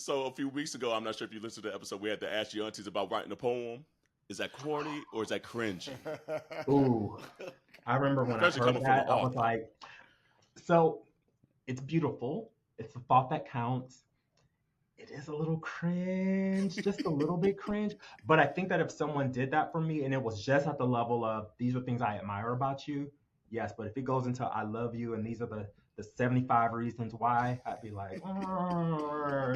So a few weeks ago, I'm not sure if you listened to the episode, we had to ask your aunties about writing a poem. Is that corny or is that cringy? Ooh, I remember when I Especially heard coming from an that, I was author. like, so it's beautiful. It's the thought that counts. It is a little cringe, just a little bit cringe. But I think that if someone did that for me and it was just at the level of these are things I admire about you, yes. But if it goes into I love you and these are the 75 reasons why, I'd be like, no.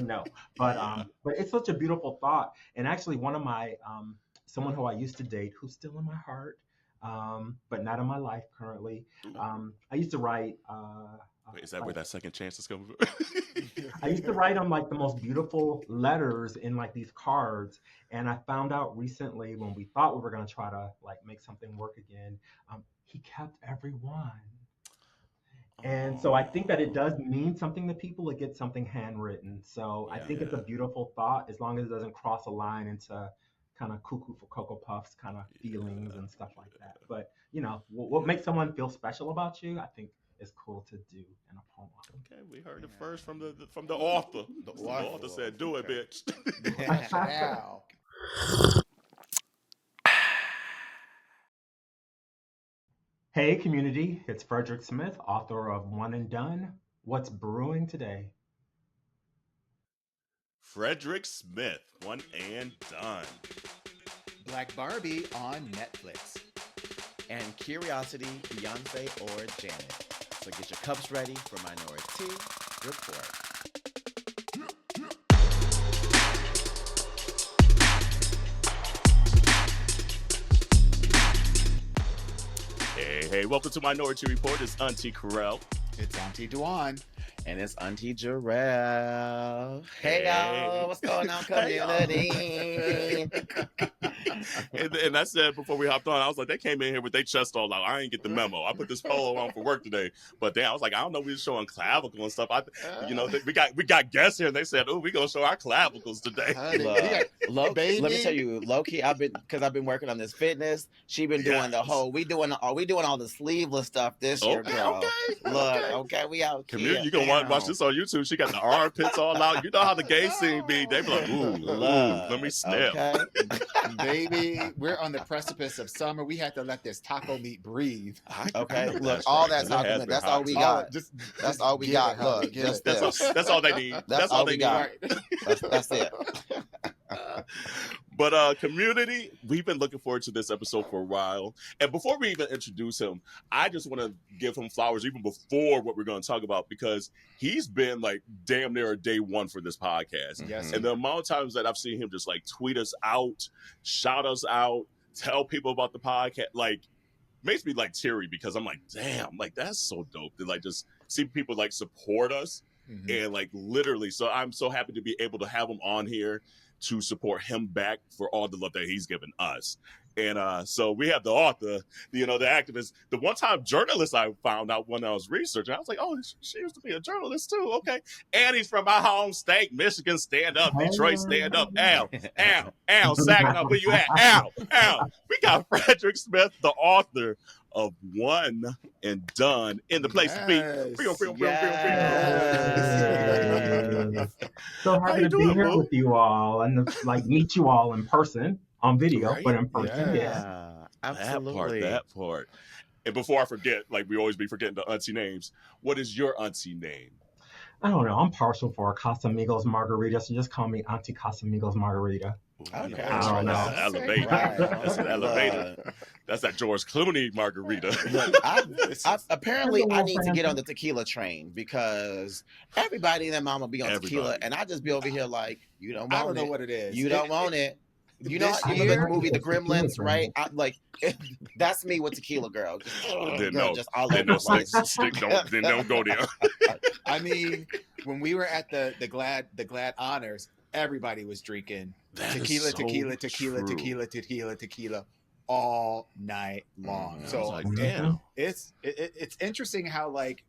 Yeah. But it's such a beautiful thought. And actually one of my someone who I used to date, who's still in my heart, but not in my life currently. I used to write Wait, is that where like that second chance is coming from? I used to write them like the most beautiful letters in like these cards. And I found out recently when we thought we were going to try to like make something work again, he kept every one. And so I think that it does mean something to people to get something handwritten. So I Yeah. think it's a beautiful thought as long as it doesn't cross a line into kind of cuckoo for Cocoa Puffs kind of feelings and stuff like that. But you know, what makes someone feel special about you, I think is cool to do in a poem. Okay, we heard it first from the author. The The author said, "Do it, okay. bitch." Wow. Hey, community, it's Frederick Smith, author of One and Done. What's brewing today? Frederick Smith, One and Done. Black Barbie on Netflix. And Curiosity, Beyonce, or Janet. So get your cups ready for Minoritea Report. Hey, welcome to Minoritea Report. It's Auntie Carell. It's Auntie Duan. And it's Auntie Jarrell. Hey, y'all. What's going on, Hey, community? And I said before we hopped on, I was like, they came in here with their chest all out. I ain't get the memo. I put this polo on for work today, but then I was like, I don't know, we were showing clavicle and stuff. We got guests here, and they said, oh, we gonna show our clavicles today. Look, Baby. let me tell you, low key, I've been working on this fitness. She been doing the whole. We doing all the sleeveless stuff this year, girl. Okay, we out here. Community, you gonna watch this on YouTube. She got the armpits all out. You know how the gay scene be. They be like, ooh, let me snap. Okay. Baby, we're on the precipice of summer. We had to let this taco meat breathe. Okay, look, all that taco meat. That's all we got. That's all we got. Look, just that's all they need. That's all they got. That's it. But community, we've been looking forward to this episode for a while. And before we even introduce him, I just want to give him flowers even before what we're going to talk about, because he's been like damn near a day one for this podcast. Yes. And the amount of times that I've seen him just like tweet us out, shout us out, tell people about the podcast, like makes me like teary, because I'm like, damn, like that's so dope to like just see people like support us. And like literally, so I'm so happy to be able to have him on here to support him back for all the love that he's given us. And so we have the author, the activist, the one-time journalist I found out when I was researching. I was like, oh, she used to be a journalist too. Okay. And he's from my home state, Michigan. Stand up. Detroit, stand up. Al, Saginaw, where you at? Al. We got Frederick Smith, the author of One and Done, in the place to be. So happy to be here with you all and like meet you all in person, on video, Right? but in person, yes. Absolutely. That part. And before I forget, like we always be forgetting the auntie names. What is your auntie name? I don't know. I'm partial for a Casamigos margarita, so just call me Auntie Casamigos Margarita. Okay. I don't know. That's an elevator. Right. That's an elevator. That's that George Clooney margarita. Look, apparently I need to get on the tequila train, because everybody and their mama be on tequila, and I just be over here like, you don't want it. I don't know what it is. You don't want it. You know, you remember the movie The Gremlins, right? That's me with tequila, girl. Just all over the place. Then don't go there. I mean, when we were at the Glad Honors, everybody was drinking tequila all night long. So like, damn, it's interesting how like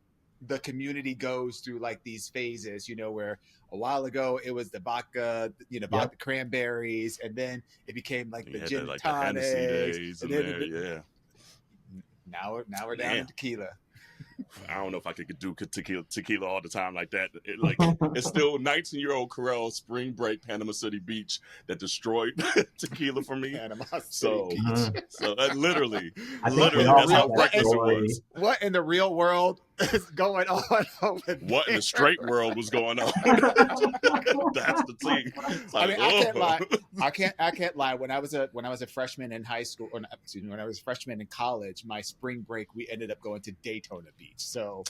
the community goes through like these phases, where a while ago it was the vodka, vodka cranberries, and then it became like the gin and tonics. Now we're down to tequila. I don't know if I could do tequila all the time like that. It's still 19-year-old Carell Spring Break Panama City Beach that destroyed tequila for me. Panama City So, Beach. so literally, I think we literally, all that's how have that reckless it story. was. What in the real world is going on over What in there? the straight world was going on? That's the thing. It's I like, mean, I can't oh. lie. I can't lie. When I was a freshman in high school, or excuse me, when I was a freshman in college, my spring break we ended up going to Daytona Beach. So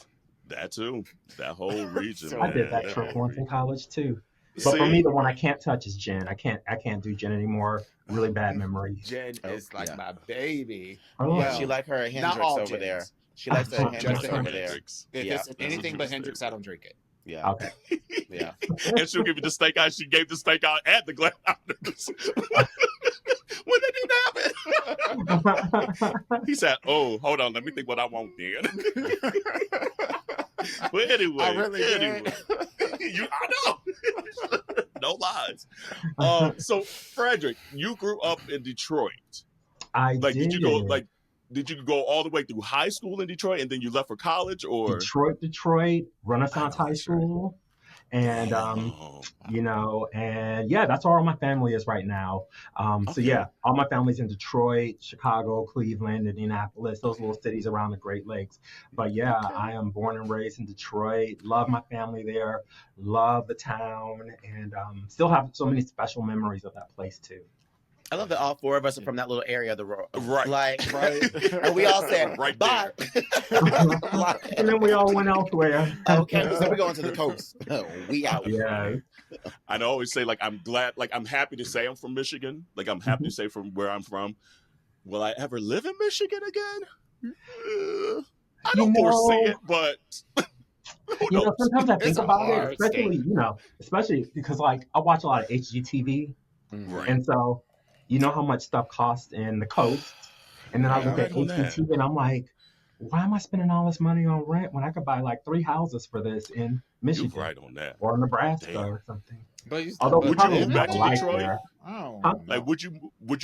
That too. That whole region. So I man. did that trip whole once in region. college too. But for See? me, the one I can't touch is gin. I can't do gin anymore. Really bad memories. Jen Oh, is like yeah. my baby. Oh, Yeah, Well, she like her not Hendrix all over there. gins. She likes her Just Hendrix the over Hendrix. there. If Yeah. it's anything but Hendrix, I don't drink it. Yeah. okay. Yeah. And she'll give you the steak eye. She gave the steak eye at the Glamours. When they didn't have it. He said, "Oh, hold on, let me think what I want then." But anyway, I really did. I know. No lies. So Frederick, you grew up in Detroit. I Like, did. did you go all the way through high school in Detroit and then you left for college, or Detroit, Renaissance I know High that's right. School. And Damn. and yeah, that's where all my family is right now. So Okay. yeah, all my family's in Detroit, Chicago, Cleveland, Indianapolis, those little cities around the Great Lakes. But yeah, Okay. I am born and raised in Detroit. Love my family there. Love the town, and still have so many special memories of that place too. I love that all four of us are from that little area of the world. Right. Like, Right. and we all said, Right bye. And then we all went elsewhere. Okay, so we're going to the coast. We out. Yeah. I always say, like, I'm glad, like, I'm happy to say I'm from Michigan. Like, I'm happy to say from where I'm from. Will I ever live in Michigan again? I don't foresee it, but who knows? Sometimes I think It's a about it, hard especially because like I watch a lot of HGTV, Right. and so you know how much stuff costs in the coast, and then I look Yeah, at right on that. HGTV and I'm like, why am I spending all this money on rent when I could buy like 3 houses for this in You're Michigan right on that. or Nebraska Damn. or something? But you, Although but we Would you probably move would back have to a life Detroit? there. Oh, Huh? Like, would you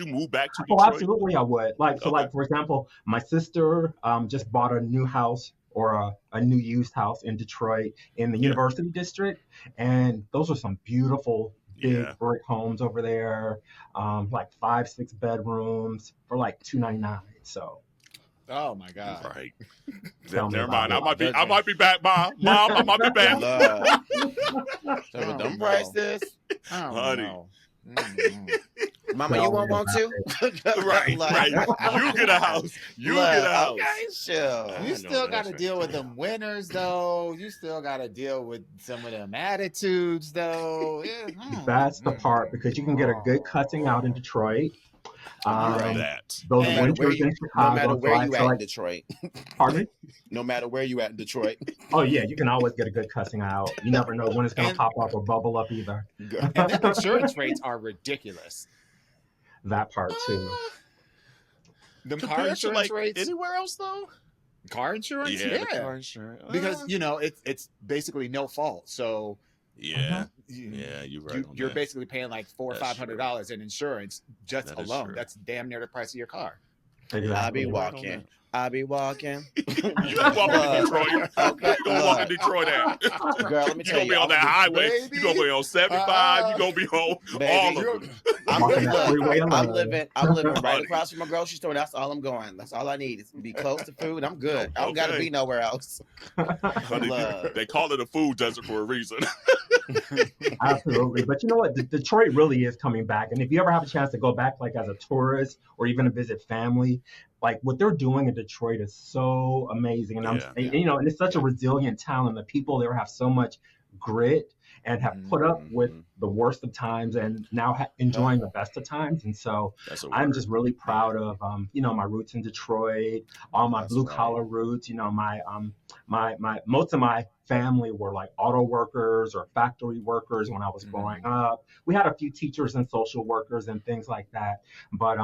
move back to Oh, Detroit? absolutely, I would. Like, so, Okay. like for example, my sister just bought a new house or a new used house in Detroit in the Yeah. University District, and those are some beautiful big Yeah. brick homes over there, like 5-6 bedrooms for like $299. So oh my God. Right. Tell me Never about mind. it. I might be back, Mom. I might be back. Love. So Oh, with them no. prices, Oh, Honey. no. Mm-mm. Mama, No, you won't want to? Right. Like- You get a house. You Look, get a house. Okay, sure. I You know, still got that's to right. deal with them winners, though. You still got to deal with some of them attitudes, though. Yeah. that's the part because you can get a good cutting out in Detroit. Right. That. Those No matter winters where you- in No Chicago. matter where you at in like, Detroit. pardon me? No matter where you at in Detroit. Oh yeah, you can always get a good cussing out. You never know when it's gonna And- pop up or bubble up either. And their insurance rates are ridiculous. That part too. Them car Compared to insurance like rates. anywhere else though? Car insurance, the car insurance. because you know it's basically no fault. So Yeah. you, Yeah, you're right. on you're that. basically paying like $400 or That's $500 in insurance just That is alone. true. That's damn near the price of your car. Exactly. I be Right on walking. that. I be walking. You gonna walk in Detroit? Okay, You gonna walk in look. Detroit at? Girl, let me You tell gonna you, be on I'm that highway. baby. You gonna be on 75. You gonna be on Baby. all of them. I'm Walking living, that freeway I'm alone. living right Honey. across from a grocery store. That's all I'm going. That's all I need is to be close to food. I'm good. I don't got to Okay. be nowhere else. Honey, Love. they call it a food desert for a reason. Absolutely. But you know what? Detroit really is coming back. And if you ever have a chance to go back, like as a tourist or even to visit family, like what they're doing in Detroit is so amazing. And Yeah. and it's such a resilient town, and the people there have so much grit and have put up with the worst of times and now enjoying the best of times. And so That's a I'm word. just really proud of my roots in Detroit, all my That's blue right. collar roots. My most of my family were like auto workers or factory workers when I was growing up. We had a few teachers and social workers and things like that. But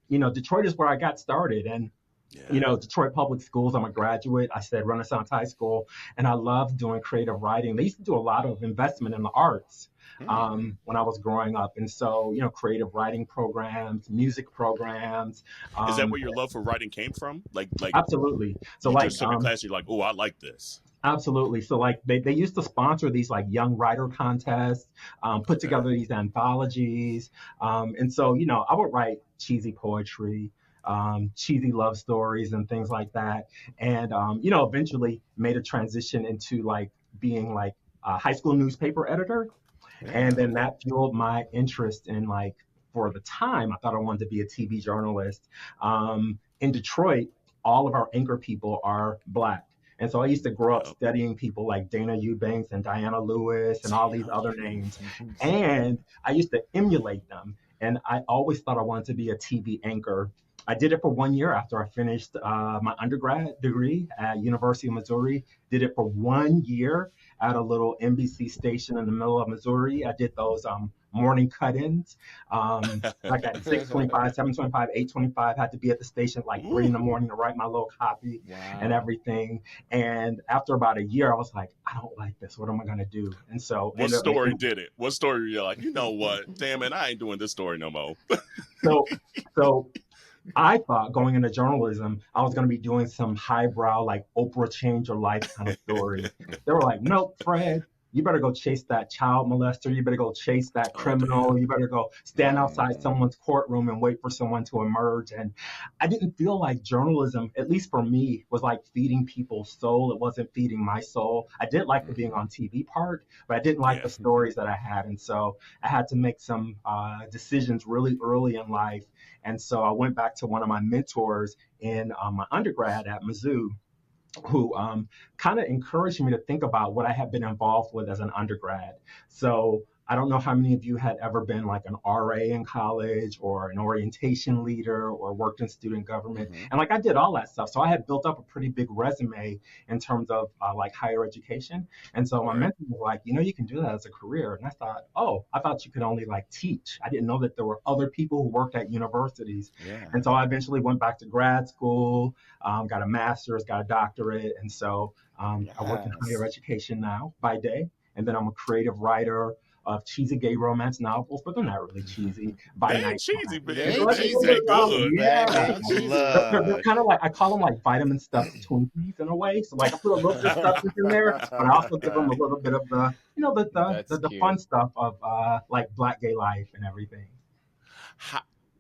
Detroit is where I got started. And Yeah. Detroit Public Schools, I'm a graduate. I said Renaissance High School, and I love doing creative writing. They used to do a lot of investment in the arts when I was growing up. And so, creative writing programs, music programs. Is that where your love for writing came from? Like Absolutely. So you like, just took a class, you're like, oh, I like this. absolutely. So like they used to sponsor these like young writer contests, put Okay. together these anthologies. And so, I would write cheesy poetry, cheesy love stories and things like that. And, eventually made a transition into like being like a high school newspaper editor. And then Okay. that fueled my interest in like, for the time, I thought I wanted to be a TV journalist. In Detroit, all of our anchor people are Black. And so I used to grow up Yep. studying people like Dana Eubanks and Diana Lewis and all these Damn. other names. And I used to emulate them. And I always thought I wanted to be a TV anchor. I did it for 1 year after I finished my undergrad degree at University of Missouri. Did it for 1 year at a little NBC station in the middle of Missouri. I did those morning cut-ins, like at 6:25, 7:25, 8:25. Had to be at the station at like 3 in the morning to write my little copy and everything. And after about a year, I was like, I don't like this. What am I gonna do? And so, What story did it? What story you're like, you know what? Damn it, I ain't doing this story no more. so I thought going into journalism, I was going to be doing some highbrow, like Oprah change your life kind of story. They were like, nope, Fred, you better go chase that child molester. You better go chase that criminal. Damn. You better go stand outside someone's courtroom and wait for someone to emerge. And I didn't feel like journalism, at least for me, was like feeding people's soul. It wasn't feeding my soul. I did like the being on TV part, but I didn't like the stories that I had. And so I had to make some decisions really early in life. And so I went back to one of my mentors in my undergrad at Mizzou, who kind of encouraged me to think about what I had been involved with as an undergrad. So I don't know how many of you had ever been like an RA in college or an orientation leader or worked in student government. And like I did all that stuff. So I had built up a pretty big resume in terms of like higher education. And so my mentor was like, you can do that as a career. And I thought, I thought you could only like teach. I didn't know that there were other people who worked at universities. And so I eventually went back to grad school, got a master's, got a doctorate. And so I work in higher education now by day. And then I'm a creative writer of cheesy gay romance novels, but they're not really cheesy by They night. ain't cheesy, man. They They cheesy. ain't good. Yeah. Look. They're kind of like, I call them like vitamin stuffed Twinkies in a way. So like I put a little bit of substance in there, but I also give them a little bit of the, the fun stuff of like Black gay life and everything.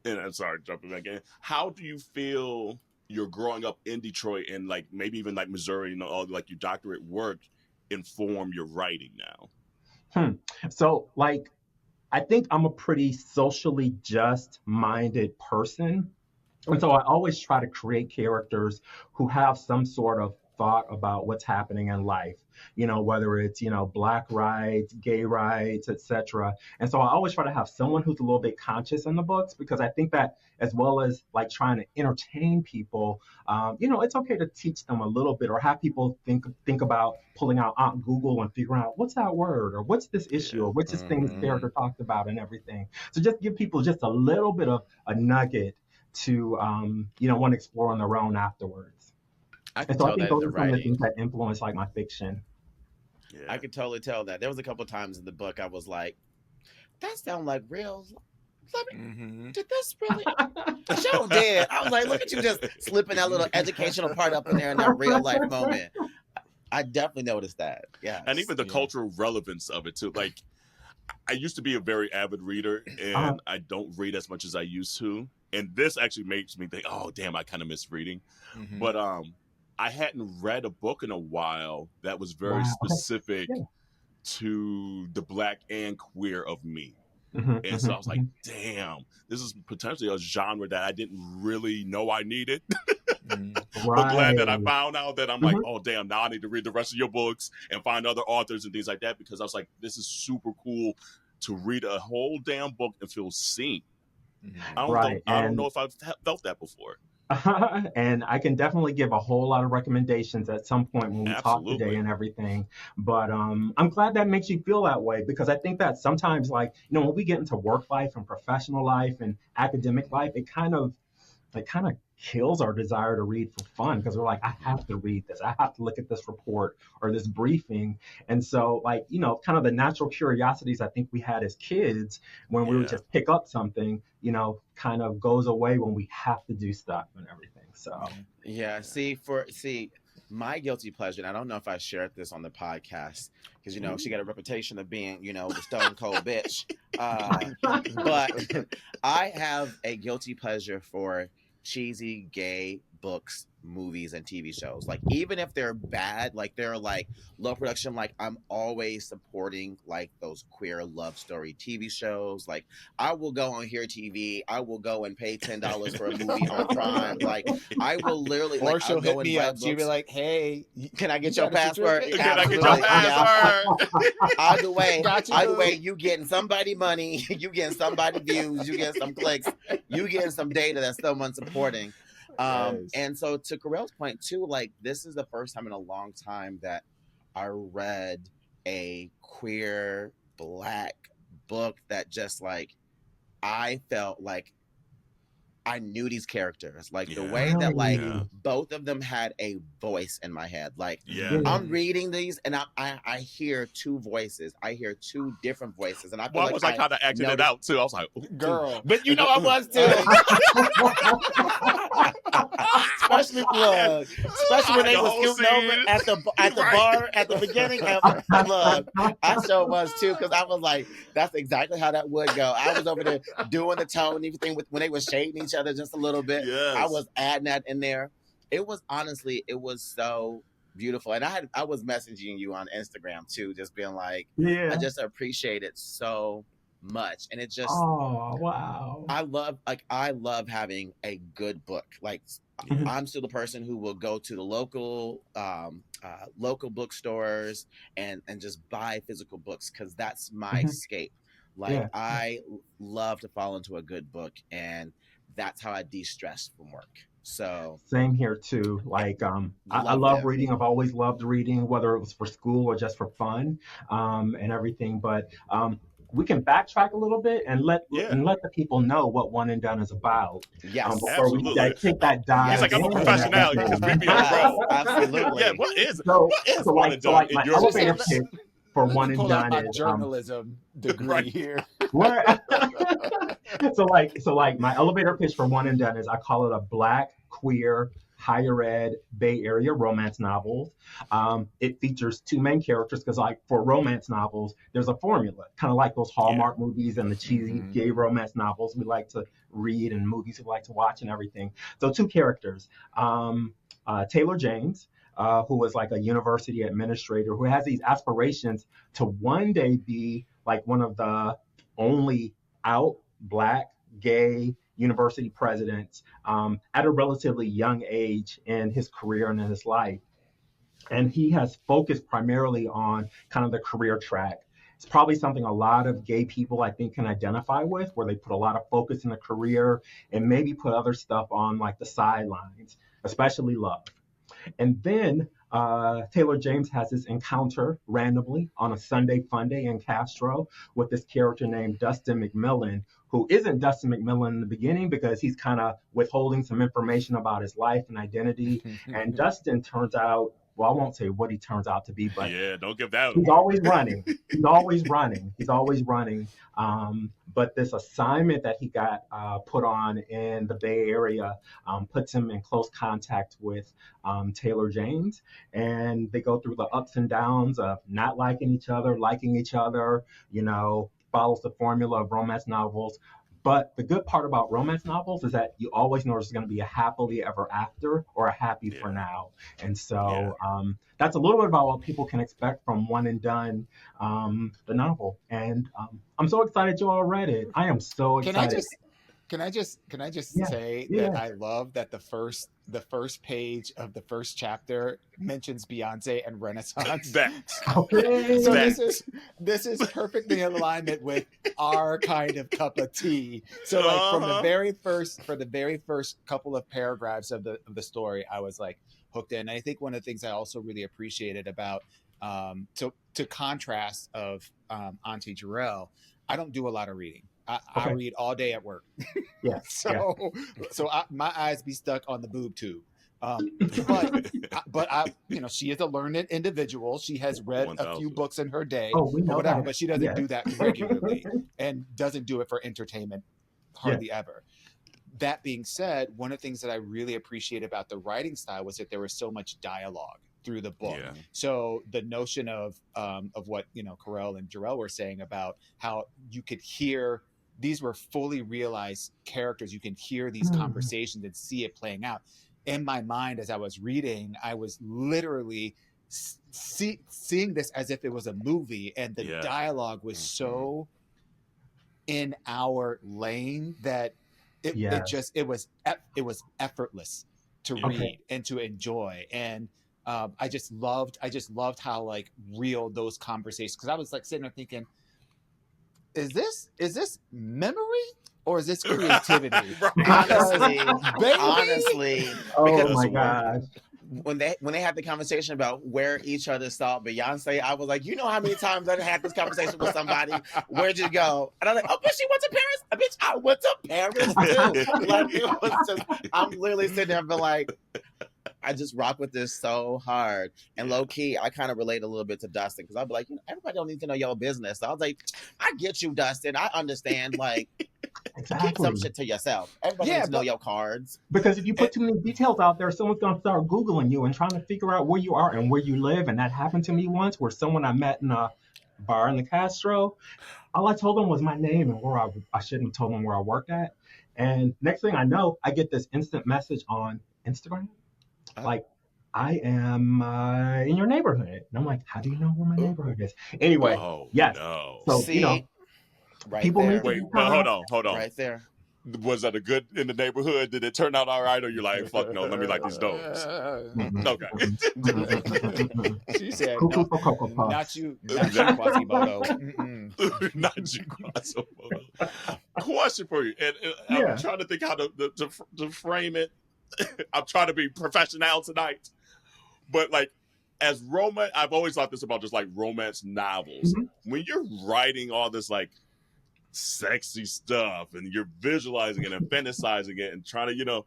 And I'm sorry, jumping back in. How do you feel you're growing up in Detroit and like maybe even like Missouri, all like your doctorate work inform your writing now? So like, I think I'm a pretty socially just minded person. And so I always try to create characters who have some sort of thought about what's happening in life, whether it's, Black rights, gay rights, etc. And so I always try to have someone who's a little bit conscious in the books, because I think that as well as like trying to entertain people, it's okay to teach them a little bit or have people think about pulling out Aunt Google and figuring out what's that word or what's this issue or what's this thing this character talked about and everything. So just give people just a little bit of a nugget to, want to explore on their own afterwards. I And so I think those are some of the things that influence like my fiction. Yeah. I could totally tell that. There was a couple of times in the book I was like, that sounds like real. Did this really? Sure did. I was like, look at you just slipping that little educational part up in there in that real life moment. I definitely noticed that. Yeah. And even the cultural relevance of it too. Like, I used to be a very avid reader, and I don't read as much as I used to. And this actually makes me think, oh damn, I kind of miss reading. But I hadn't read a book in a while that was very specific to the Black and queer of me. And so I was like, damn, this is potentially a genre that I didn't really know I needed. But glad that I found out that I'm like, oh, damn, now I need to read the rest of your books and find other authors and things like that, because I was like, this is super cool to read a whole damn book and feel seen. I don't know if I've felt that before. And I can definitely give a whole lot of recommendations at some point when we talk today and everything. But I'm glad that makes you feel that way, because I think that sometimes, like, when we get into work life and professional life and academic life, it kind of it kind of kills our desire to read for fun because we're like, I have to read this. I have to look at this report or this briefing. And so, like, kind of the natural curiosities I think we had as kids when we would just pick up something, kind of goes away when we have to do stuff and everything. So, yeah. See, my guilty pleasure, and I don't know if I shared this on the podcast because she got a reputation of being the stone cold bitch. But I have a guilty pleasure for cheesy gay books, movies, and TV shows. Like, even if they're bad, like they're like low production, like I'm always supporting like those queer love story TV shows. Like, I will go on Here TV, I will go and pay $10 for a movie on Prime. Like, I will literally, Or like, she'll I'll go hit and me read up. She'll be books. like, "Hey, Can I get your password? Can I get your Absolutely, password? Either way, Got you, either boo. way, you getting somebody money, you getting somebody views, you getting some clicks, you getting some data that someone's supporting. Yes. And so to Carell's point too, like, this is the first time in a long time that I read a queer Black book that just like I felt like I knew these characters, like the way that like both of them had a voice in my head. Like, I'm reading these and I hear two voices. I hear two different voices, and I feel Why was I kind of acting it out too? I was like, girl, but I was too. Especially when they were scooting over at the bar at the beginning. I sure was too, because I was like, that's exactly how that would go. I was over there doing the tone and everything when they were shading each other just a little bit. Yes. I was adding that in there. It was so beautiful. And I was messaging you on Instagram too, just being like, I just appreciate it so much. And it just, oh wow, I love having a good book. Like, I'm still the person who will go to the local bookstores and just buy physical books, because that's my escape. Like, I love to fall into a good book, and that's how I de-stress from work. So same here too. Like, I love reading. I've always loved reading, whether it was for school or just for fun, and everything. But we can backtrack a little bit and let the people know what One and Done is about. Yes, before we take that dive. He's like, I'm a professional. You just beat me on the road. Absolutely. Yeah. What is so One and Done? my elevator pitch for One and pull Done out my is journalism degree here. so my elevator pitch for One and Done is, I call it a Black queer higher ed Bay Area romance novel. It features two main characters because, like, for romance novels, there's a formula, kind of like those Hallmark movies and the cheesy gay romance novels we like to read and movies we like to watch and everything. So two characters, Taylor James, who was like a university administrator who has these aspirations to one day be like one of the only out Black gay university presidents at a relatively young age in his career and in his life. And he has focused primarily on kind of the career track. It's probably something a lot of gay people, I think, can identify with, where they put a lot of focus in the career and maybe put other stuff on like the sidelines, especially love. And then Taylor James has this encounter randomly on a Sunday fun day in Castro with this character named Dustin McMillan, who isn't Dustin McMillan in the beginning because he's kind of withholding some information about his life and identity. And Dustin turns out, well, I won't say what he turns out to be, but don't give that. He's always running. But this assignment that he got put on in the Bay Area puts him in close contact with Taylor James. And they go through the ups and downs of not liking each other, liking each other, follows the formula of romance novels. But the good part about romance novels is that you always know there's going to be a happily ever after or a happy for now. And so that's a little bit about what people can expect from One and Done, the novel. And I'm so excited you all read it. I am so excited. Can I just say that I love that the first page of the first chapter mentions Beyonce and Renaissance. Okay. So this is perfectly in alignment with our kind of cup of tea. So like for the very first couple of paragraphs of the story, I was like hooked in. And I think one of the things I also really appreciated about to contrast of Auntie Jarrell, I don't do a lot of reading. I read all day at work. Yeah. My eyes be stuck on the boob tube. But I, she is a learned individual. She has read 1,000. a few books in her day Oh, we know or whatever, that. but she doesn't do that regularly and doesn't do it for entertainment hardly ever. That being said, one of the things that I really appreciate about the writing style was that there was so much dialogue through the book. Yeah. So the notion of what Carell and Jarrell were saying about how you could hear these were fully realized characters. You can hear these conversations and see it playing out. In my mind, as I was reading, I was literally seeing this as if it was a movie, and the dialogue was so in our lane that it was effortless to read and to enjoy. And I just loved how like real those conversations, because I was like sitting there thinking, is this memory or is this creativity? Honestly, oh my gosh. When they had the conversation about where each other saw Beyonce, I was like, you know how many times I've had this conversation with somebody? Where'd you go? And I'm like, oh, but she went to Paris. Bitch, I went to Paris too. Like, it was just, I'm literally sitting there and be like, I just rock with this so hard. And low key, I kind of relate a little bit to Dustin, because I'll be like, everybody don't need to know your business. So I was like, I get you, Dustin. I understand. Like, keep some shit to yourself. Everybody needs to know your cards. Because if you put too many details out there, someone's going to start Googling you and trying to figure out where you are and where you live. And that happened to me once, where someone I met in a bar in the Castro, all I told them was my name and where I shouldn't have told them where I worked at. And next thing I know, I get this instant message on Instagram. Like, I am in your neighborhood. And I'm like, how do you know where my neighborhood is? Anyway, yes. No. So, See, right people there. need to Wait, but hold on. Right there. Was that a good in the neighborhood? Did it turn out all right? Or you're like, fuck no, let me light these doors? Okay. She said, no, not you, Quasimodo. Not you, Quasimodo. Question for you. And I'm trying to think how to frame it. I'm trying to be professional tonight. But like, as romance, I've always thought this about just like romance novels. When you're writing all this like sexy stuff and you're visualizing it and fantasizing it and trying to,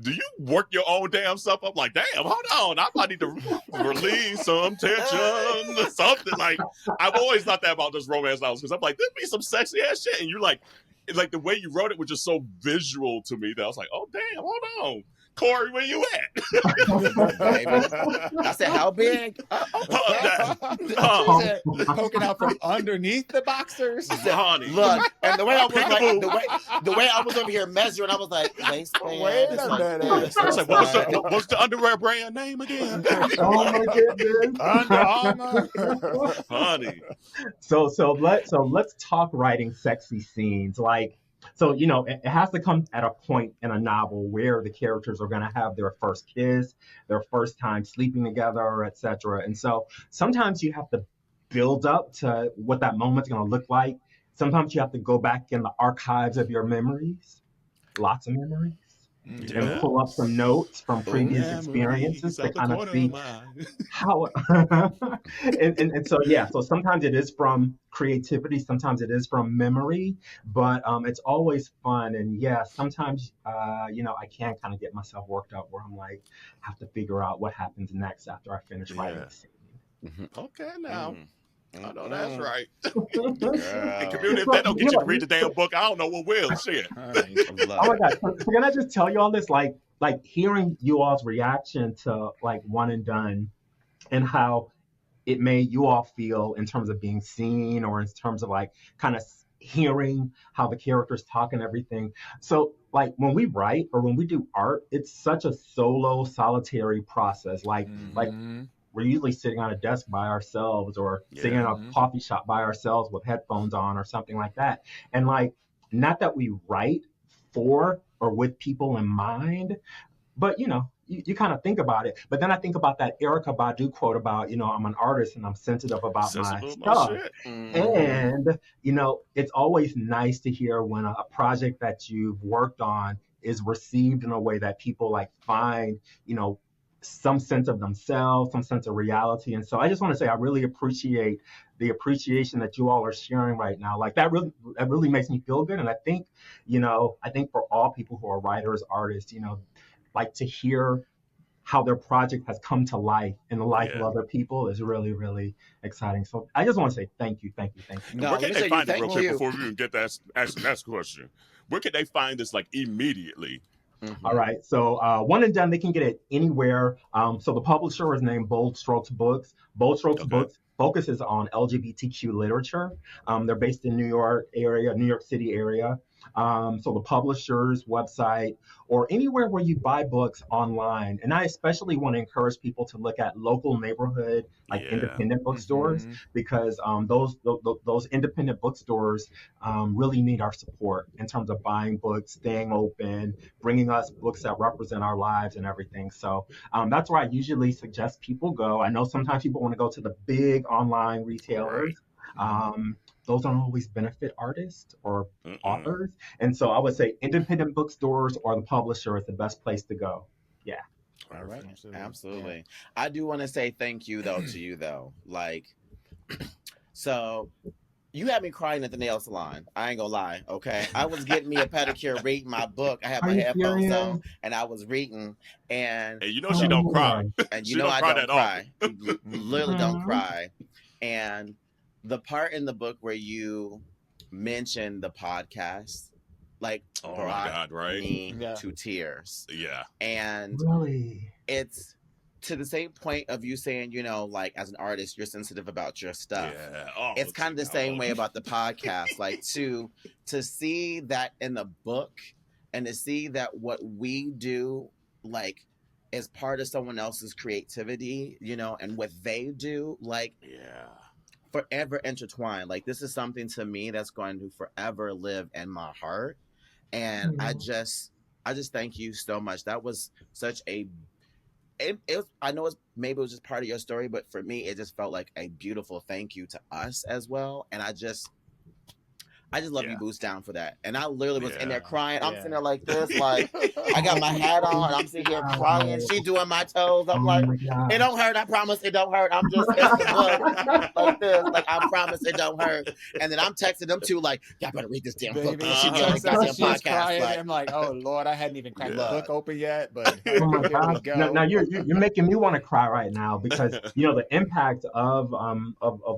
do you work your own damn stuff up? Like, damn, hold on, I might need to release some tension, something. Like, I've always thought that about just romance novels, because I'm like, there'd be some sexy ass shit, and you're like, it's like the way you wrote it was just so visual to me that I was like, oh damn, hold on, Corey, where you at? I said, how big? Poking out from underneath the boxers. I said, honey, look, and the way I was like, the way I was over here measuring, I was like, waistband. Wait a minute. I was like, what's the underwear brand name again? Oh my goodness. Under Armour. Honey. So let's talk writing sexy scenes. Like, so, it has to come at a point in a novel where the characters are going to have their first kiss, their first time sleeping together, etc. And so sometimes you have to build up to what that moment's going to look like. Sometimes you have to go back in the archives of your memories, lots of memories, and pull up some notes from previous experiences to kind of see how. and so sometimes it is from creativity, sometimes it is from memory, but it's always fun. And sometimes I can kind of get myself worked up where I'm like, have to figure out what happens next after I finish writing the scene. Okay, now. I know that's right. And community, if they don't get you to read the damn book, I don't know what will. Shit. Oh my God. So can I just tell you all this? Like hearing you all's reaction to like One and Done and how it made you all feel in terms of being seen, or in terms of like kind of hearing how the characters talk and everything. So like when we write or when we do art, it's such a solo, solitary process. Like we're usually sitting on a desk by ourselves, or sitting in a coffee shop by ourselves with headphones on or something like that. And like, not that we write for or with people in mind, but you kind of think about it. But then I think about that Erykah Badu quote about, I'm an artist and I'm sensitive about my stuff. And, it's always nice to hear when a project that you've worked on is received in a way that people like find, some sense of themselves, some sense of reality. And so I just want to say I really appreciate the appreciation that you all are sharing right now. Like that really makes me feel good. And I think, I think for all people who are writers, artists, like to hear how their project has come to life in the life of Yeah. other people is really, really exciting. So I just want to say thank you, thank you, thank you. And No, where let can me they say you find it thank real quick you. before we even get that ask the next question? Where can they find this like immediately? All right. So one and done, they can get it anywhere. So the publisher is named Bold Strokes Books. Bold Strokes Okay. Books focuses on LGBTQ literature. They're based in New York City area. So the publisher's website or anywhere where you buy books online. And I especially want to encourage people to look at local neighborhood, like Yeah. independent bookstores, because those independent bookstores really need our support in terms of buying books, staying open, bringing us books that represent our lives and everything. So that's where I usually suggest people go. I know sometimes people want to go to the big online retailers. Those don't always benefit artists or authors. And so I would say independent bookstores or the publisher is the best place to go. Yeah. All right. Absolutely. Absolutely. Yeah. I do want to say thank you though to you though. Like, so you had me crying at the nail salon. I ain't gonna lie. Okay. I was getting me a pedicure, reading my book. I had my headphones on and I was reading. And you know, she don't cry. And you know I don't cry. Literally don't Mhm. cry. And the part in the book where you mentioned the podcast, like, Oh my brought God, right? me to tears. Yeah. And Really? it's to the same point of you saying, like as an artist, you're sensitive about your stuff. Yeah. Oh, it's kind of the same way about the podcast. Like to see that in the book and to see that what we do, like, is part of someone else's creativity, and what they do, like, yeah, forever intertwined. Like, this is something to me that's going to forever live in my heart. And I just thank you so much. That was such a it was, I know maybe it was just part of your story, but for me, it just felt like a beautiful thank you to us as well. And I just love you, Boost Down, for that. And I literally was in there crying. I'm sitting there like this, like I got my hat on. I'm sitting here crying. She doing my toes. I'm like, it don't hurt. I promise it don't hurt. I'm just in the book like this. Like, I promise it don't hurt. And then I'm texting them too, like, y'all better read this damn book. She texts us, she's crying. I'm like, oh Lord, I hadn't even cracked the book open yet. But oh my here we God. go. Now you're making me want to cry right now because the impact of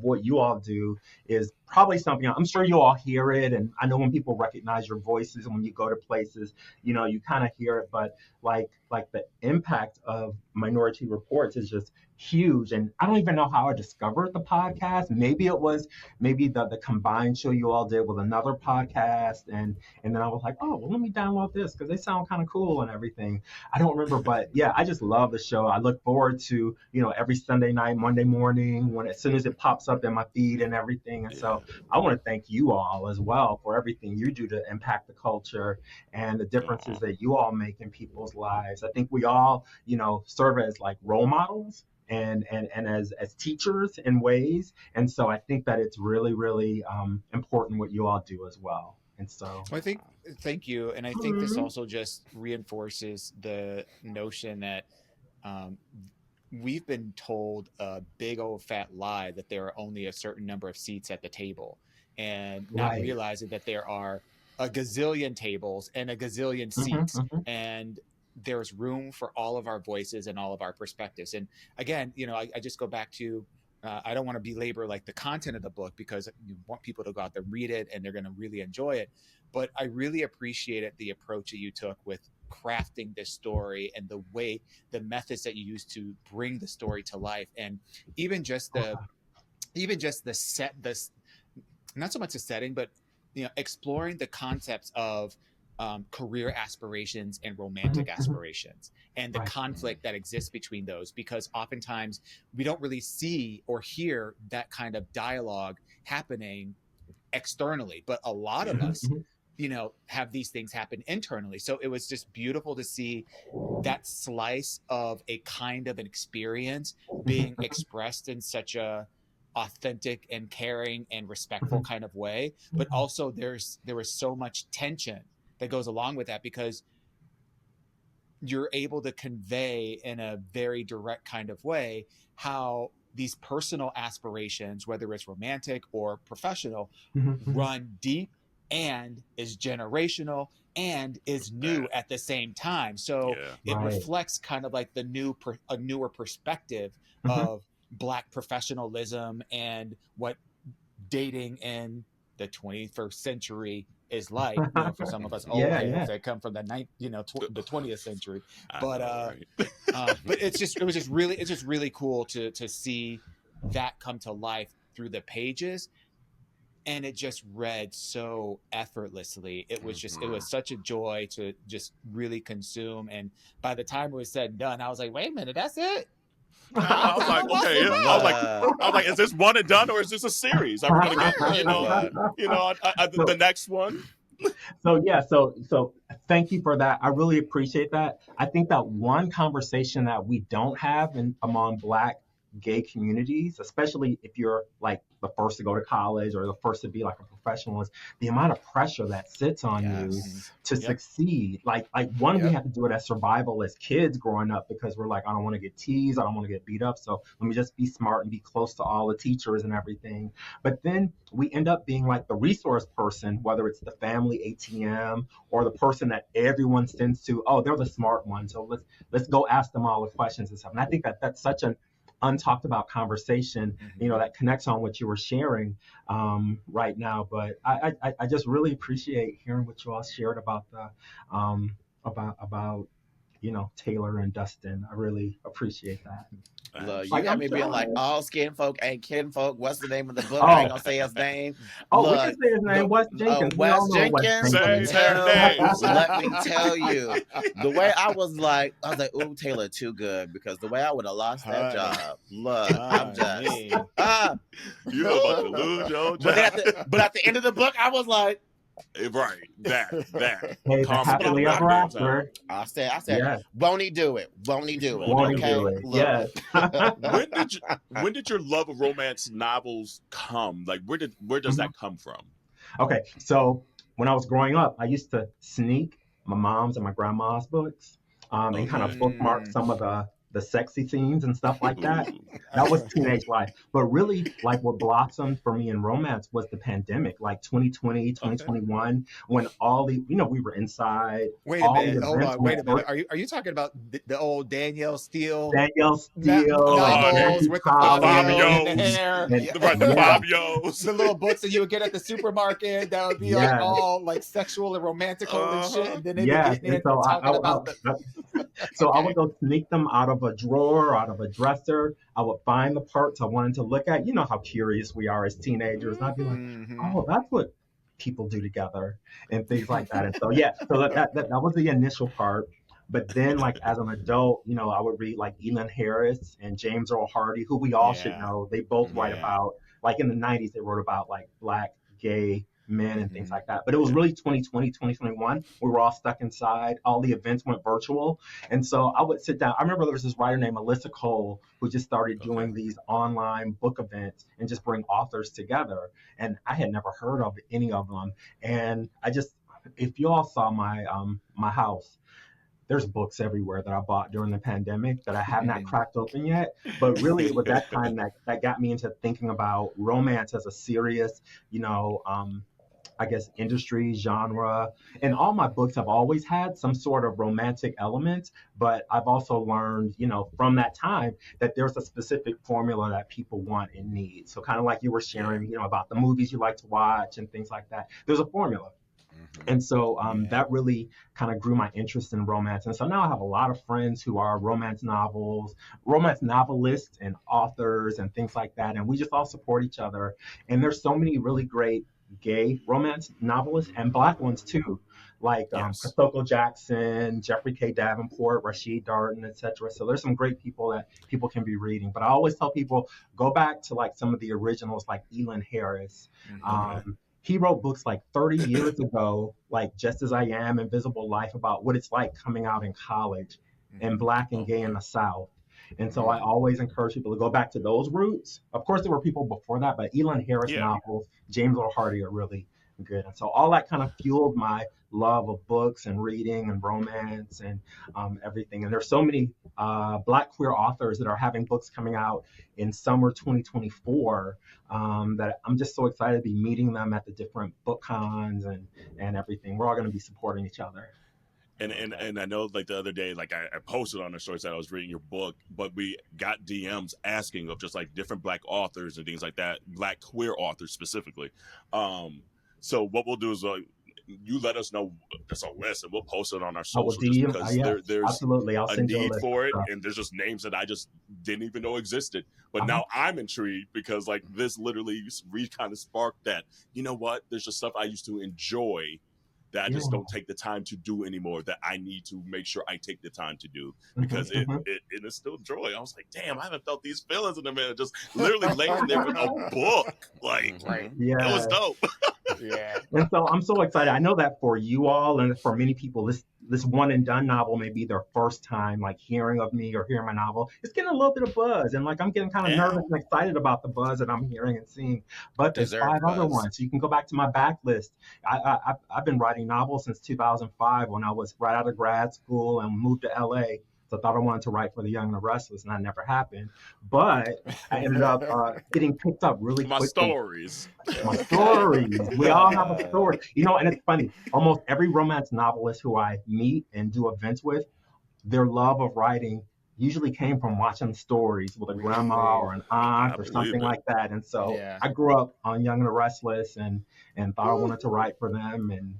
what you all do is probably something I'm sure you all hear it, and I know when people recognize your voices and when you go to places, you kind of hear it, but like the impact of Minority Reports is just huge. And I don't even know how I discovered the podcast. Maybe it was the combined show you all did with another podcast, and then I was like, oh well, let me download this because they sound kind of cool and everything. I don't remember, but yeah, I just love the show. I look forward to every Sunday night, Monday morning, when as soon as it pops up in my feed and everything. And so I want to thank you all as well for everything you do to impact the culture and the differences that you all make in people's lives. I think we all serve as like role models and as teachers in ways. And so I think that it's really, really important what you all do as well. And so I think, thank you. And I think this also just reinforces the notion that we've been told a big old fat lie that there are only a certain number of seats at the table, and not realizing that there are a gazillion tables and a gazillion seats, and there's room for all of our voices and all of our perspectives. And again, I just go back to, I don't want to belabor like the content of the book because you want people to go out there, read it, and they're going to really enjoy it. But I really appreciated the approach that you took with crafting this story and the methods that you used to bring the story to life. And even just the set, this, not so much the setting, but exploring the concepts of career aspirations and romantic aspirations and the conflict that exists between those, because oftentimes we don't really see or hear that kind of dialogue happening externally, but a lot of us have these things happen internally. So it was just beautiful to see that slice of a kind of an experience being expressed in such a authentic and caring and respectful kind of way. But also there was so much tension that goes along with that, because you're able to convey in a very direct kind of way how these personal aspirations, whether it's romantic or professional, run deep and is generational and is new at the same time. So it reflects kind of like a newer perspective of Black professionalism and what dating in the 21st century is like, for some of us old heads that come from the 20th century. But it was just really cool to see that come to life through the pages. And it just read so effortlessly. It was such a joy to just really consume. And by the time it was said and done, I was like, wait a minute, that's it? I was like, okay. I was like, is this one and done, or is this a series? Are we gonna get, the next one? So thank you for that. I really appreciate that. I think that one conversation that we don't have among Black gay communities, especially if you're like the first to go to college or the first to be like a professional, is the amount of pressure that sits on you to succeed. Like we have to do it as survival as kids growing up, because we're like, I don't want to get teased, I don't want to get beat up, so let me just be smart and be close to all the teachers and everything. But then we end up being like the resource person, whether it's the family ATM or the person that everyone sends to, oh, they're the smart one, so let's go ask them all the questions and stuff. And I think that that's such an untalked about conversation, that connects on what you were sharing right now. But I just really appreciate hearing what you all shared about the about Taylor and Dustin. I really appreciate that. Look, you got me being like, all skin folk ain't kinfolk. What's the name of the book? I ain't gonna say his name. We can say his name. Wes Jenkins. Wes Jenkins. Let me tell you, the way I was like, ooh, Taylor, too good, because the way I would have lost that job. Look, I'm just, you're about to lose your job. But at the end of the book, I was like, right, that. Hey, happily ever after. I said, won't he do it? Won't he do it? Won't he do it? Yes. When did your love of romance novels come? Like, where does that come from? Okay, so when I was growing up, I used to sneak my mom's and my grandma's books and kind of bookmark some of the sexy scenes and stuff like that. That was teenage life. But really, like, what blossomed for me in romance was the pandemic, like 2020, 2021, when all the, we were inside. Wait a minute. Are you talking about the old Danielle Steele? Novels with the Fabios. The Fabios. The little books that you would get at the supermarket that would be like all like sexual and romantical and shit. And then so I would go sneak them out of a drawer, out of a dresser. I would find the parts I wanted to look at. You know how curious we are as teenagers. And I'd be like, oh, that's what people do together and things like that. And so, so that was the initial part. But then, like, as an adult, I would read like Elin Harris and James Earl Hardy, who we all should know. They both write about, like, in the 90s, they wrote about like Black, gay men and things like that. But it was really 2020, 2021. We were all stuck inside. All the events went virtual. And so I would sit down. I remember there was this writer named Melissa Cole who just started doing these online book events and just bring authors together. And I had never heard of any of them. And if you all saw my my house, there's books everywhere that I bought during the pandemic that I have not cracked open yet. But really, it was that time that got me into thinking about romance as a serious, I guess, industry, genre. And all my books have always had some sort of romantic element, but I've also learned, from that time that there's a specific formula that people want and need. So kind of like you were sharing, about the movies you like to watch and things like that. There's a formula. And so that really kind of grew my interest in romance. And so now I have a lot of friends who are romance novelists and authors and things like that. And we just all support each other. And there's so many really great gay romance novelists and Black ones too, like Kosoko Jackson, Jeffrey K. Davenport, Rashid Darden, etc. So there's some great people that people can be reading. But I always tell people, go back to like some of the originals, like Elin Harris. He wrote books like 30 years ago, like Just As I Am, Invisible Life, about what it's like coming out in college and Black and gay in the South. And so I always encourage people to go back to those roots. Of course, there were people before that, but Elin Harris novels, James Earl Hardy are really good. And so all that kind of fueled my love of books and reading and romance and everything. And there's so many Black queer authors that are having books coming out in summer 2024 that I'm just so excited to be meeting them at the different book cons and everything. We're all going to be supporting each other. And I know, like, the other day, like, I posted on the story that I was reading your book, but we got DMs asking of just like different Black authors and things like that, Black queer authors specifically. So what we'll do is you let us know just a list, and we'll post it on our social, just because there's absolutely. I'll a send you need a list for it, and there's just names that I just didn't even know existed. But now I'm intrigued, because like this literally kind of sparked that, you know what, there's just stuff I used to enjoy that I just don't take the time to do anymore, that I need to make sure I take the time to do, because it is still joy. I was like, damn, I haven't felt these feelings in a minute. Just literally laying there with a book. Like, it was dope. Yeah. And so I'm so excited. I know that for you all and for many people, this one and done novel may be their first time like hearing of me or hearing my novel. It's getting a little bit of buzz, and like I'm getting kind of nervous and excited about the buzz that I'm hearing and seeing. But there's 5 other ones. So you can go back to my backlist. I've been writing novels since 2005, when I was right out of grad school and moved to LA. So I thought I wanted to write for the Young and the Restless, and that never happened. But I ended up getting picked up really quickly. My stories. We all have a story. You know, and it's funny. Almost every romance novelist who I meet and do events with, their love of writing usually came from watching stories with a grandma or an aunt or something like that. And so I grew up on Young and the Restless and thought I wanted to write for them, and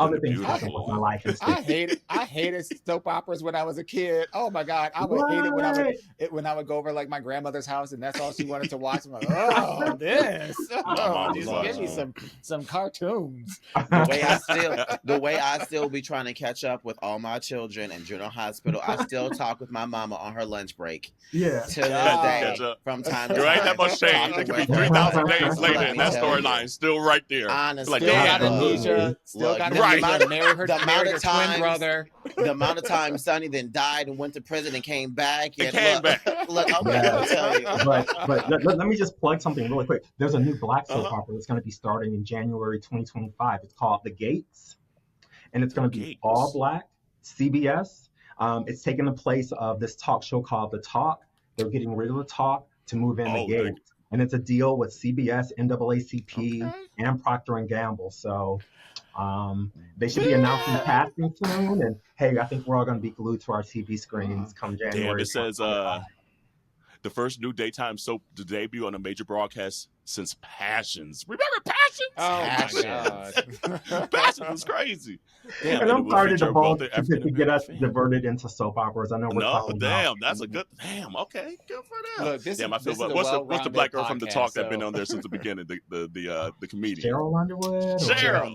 other things happened with my life. I hated soap operas when I was a kid. Oh my God, I would hate it when I would go over like my grandmother's house and that's all she wanted to watch. I'm like, just give me some cartoons. The way I still be trying to catch up with all my children in Juneau Hospital. I still talk with my mama on her lunch break. Yeah, to this day, from time to time. There ain't that much change. It could be 3,000 days later, and that storyline still right there. Honestly, like, still got amnesia. Still got amnesia. Married her twin brother. The amount of time Sonny then died and went to prison and came back. Look, okay, Yeah. let me tell you. But let me just plug something really quick. There's a new Black soap opera that's going to be starting in January 2025. It's called The Gates, and it's going to be all Black, CBS. It's taking the place of this talk show called The Talk. They're getting rid of The Talk to move in The Gates. And it's a deal with CBS, NAACP, and Procter & Gamble. So they should be announcing casting soon. And hey, I think we're all going to be glued to our TV screens come January. Damn, it says the first new daytime soap to debut on a major broadcast since Passions. Remember Passions? Oh my God. Passions was crazy. Damn, and I'm sorry to divulge to get us diverted into soap operas. I know we're talking about. That's a good. Damn, okay, good for them. Look, what's the Black girl from The Talk that's been on there since the beginning? The comedian. Cheryl Underwood. Cheryl.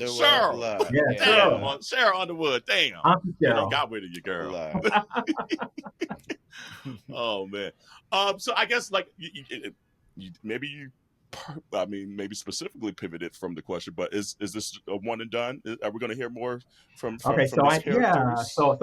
Yeah, Cheryl Underwood. Damn. Cheryl. Got rid of you, girl. Oh man. So I guess like maybe specifically pivoted from the question, but is this a one and done? Are we going to hear more from so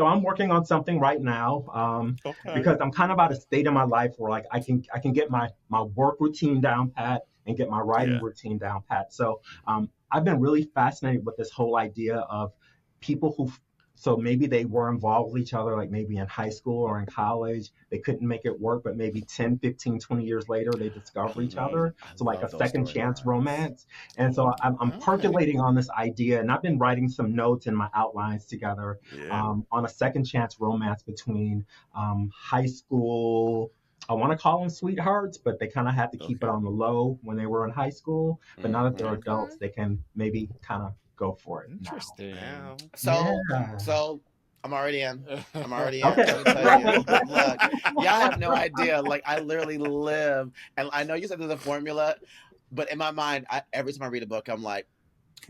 I'm working on something right now because I'm kind of at a state in my life where like I can get my work routine down pat and get my writing routine down pat. So I've been really fascinated with this whole idea of people who so maybe they were involved with each other, like maybe in high school or in college. They couldn't make it work, but maybe 10, 15, 20 years later, they discover each other. So like a second chance romance. And so I'm percolating on this idea, and I've been writing some notes and my outlines together on a second chance romance between high school. I want to call them sweethearts, but they kind of had to keep it on the low when they were in high school. But now that they're adults, they can maybe kind of go for it. Interesting. Now. So I'm already in. Okay. Let me tell you. Look, y'all have no idea. Like I literally live, and I know you said there's a formula, but in my mind, every time I read a book, I'm like,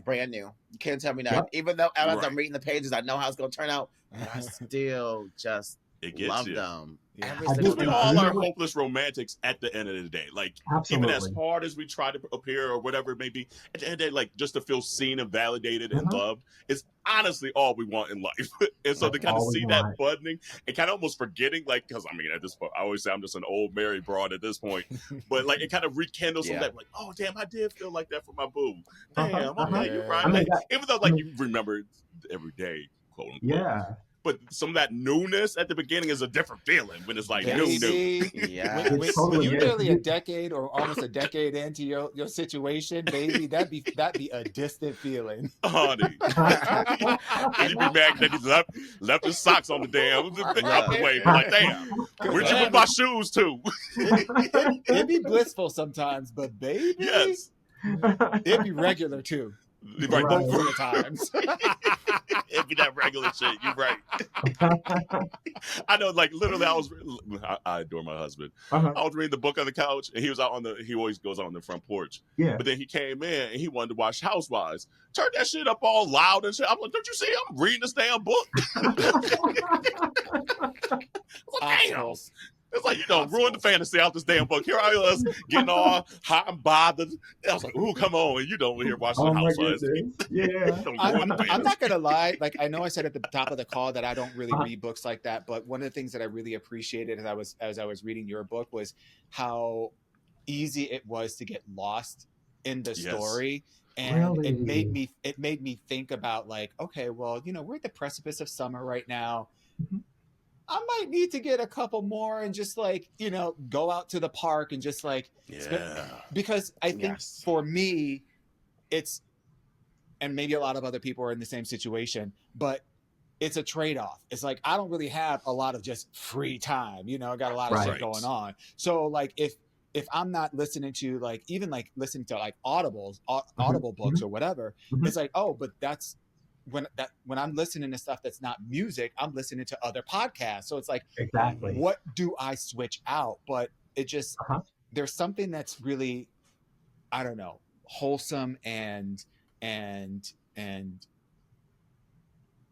brand new. You can't tell me that. Even though as I'm reading the pages, I know how it's gonna turn out. I still just love them. Every I single do. We And all you know are what? hopeless romantics at the end of the day. Like, even as Absolutely. hard as we try to appear or whatever it may be, at the end of the day, like, just to feel seen and validated and loved is honestly all we want in life. And so to That's kind of all we see want. that buttoning and kind of almost forgetting, like, because I mean, at this point, I always say I'm just an old married broad at this point, but like, it kind of rekindles some of that, like, oh, damn, I did feel like that for my boo. Damn, okay, you're right. I mean, Like, that, even though, I like, mean, you remember it every day, quote unquote. yeah. But some of that newness at the beginning is a different feeling when it's like new. Baby, Yes. when It totally you're is. nearly a decade or almost a decade into your situation, baby, that'd be a distant feeling. Honey. And you be mad that he left his socks on the damn out the way. But like, damn, where'd you put my shoes to? It'd be blissful sometimes, but baby, Yes. it'd be regular too. Right. Most of the times. It'd be that regular shit. You're right. I know, like, literally, I adore my husband. I was reading the book on the couch, and he was he always goes out on the front porch. Yeah. But then he came in, and he wanted to watch Housewives. Turned that shit up all loud and shit. I'm like, don't you see I'm reading this damn book? Damn. It's like, ruin the fantasy out this damn book. Here I was getting all hot and bothered. I was like, ooh, come on. And over here watching the Housewives. Yeah. I'm not going to lie. Like, I know I said at the top of the call that I don't really read books like that. But one of the things that I really appreciated as I was reading your book was how easy it was to get lost in the story. And really? it made me think about, like, okay, well, we're at the precipice of summer right now. I might need to get a couple more and just, like, go out to the park and just, like, because I think for me, and maybe a lot of other people are in the same situation, but it's a trade-off. It's like, I don't really have a lot of just free time, I got a lot of shit going on. So, like, if I'm not listening to, like, even like listening to like audible books or whatever, it's like, oh, but that's when I'm listening to stuff that's not music, I'm listening to other podcasts. So it's like, exactly, what do I switch out? But it just there's something that's really, I don't know, wholesome and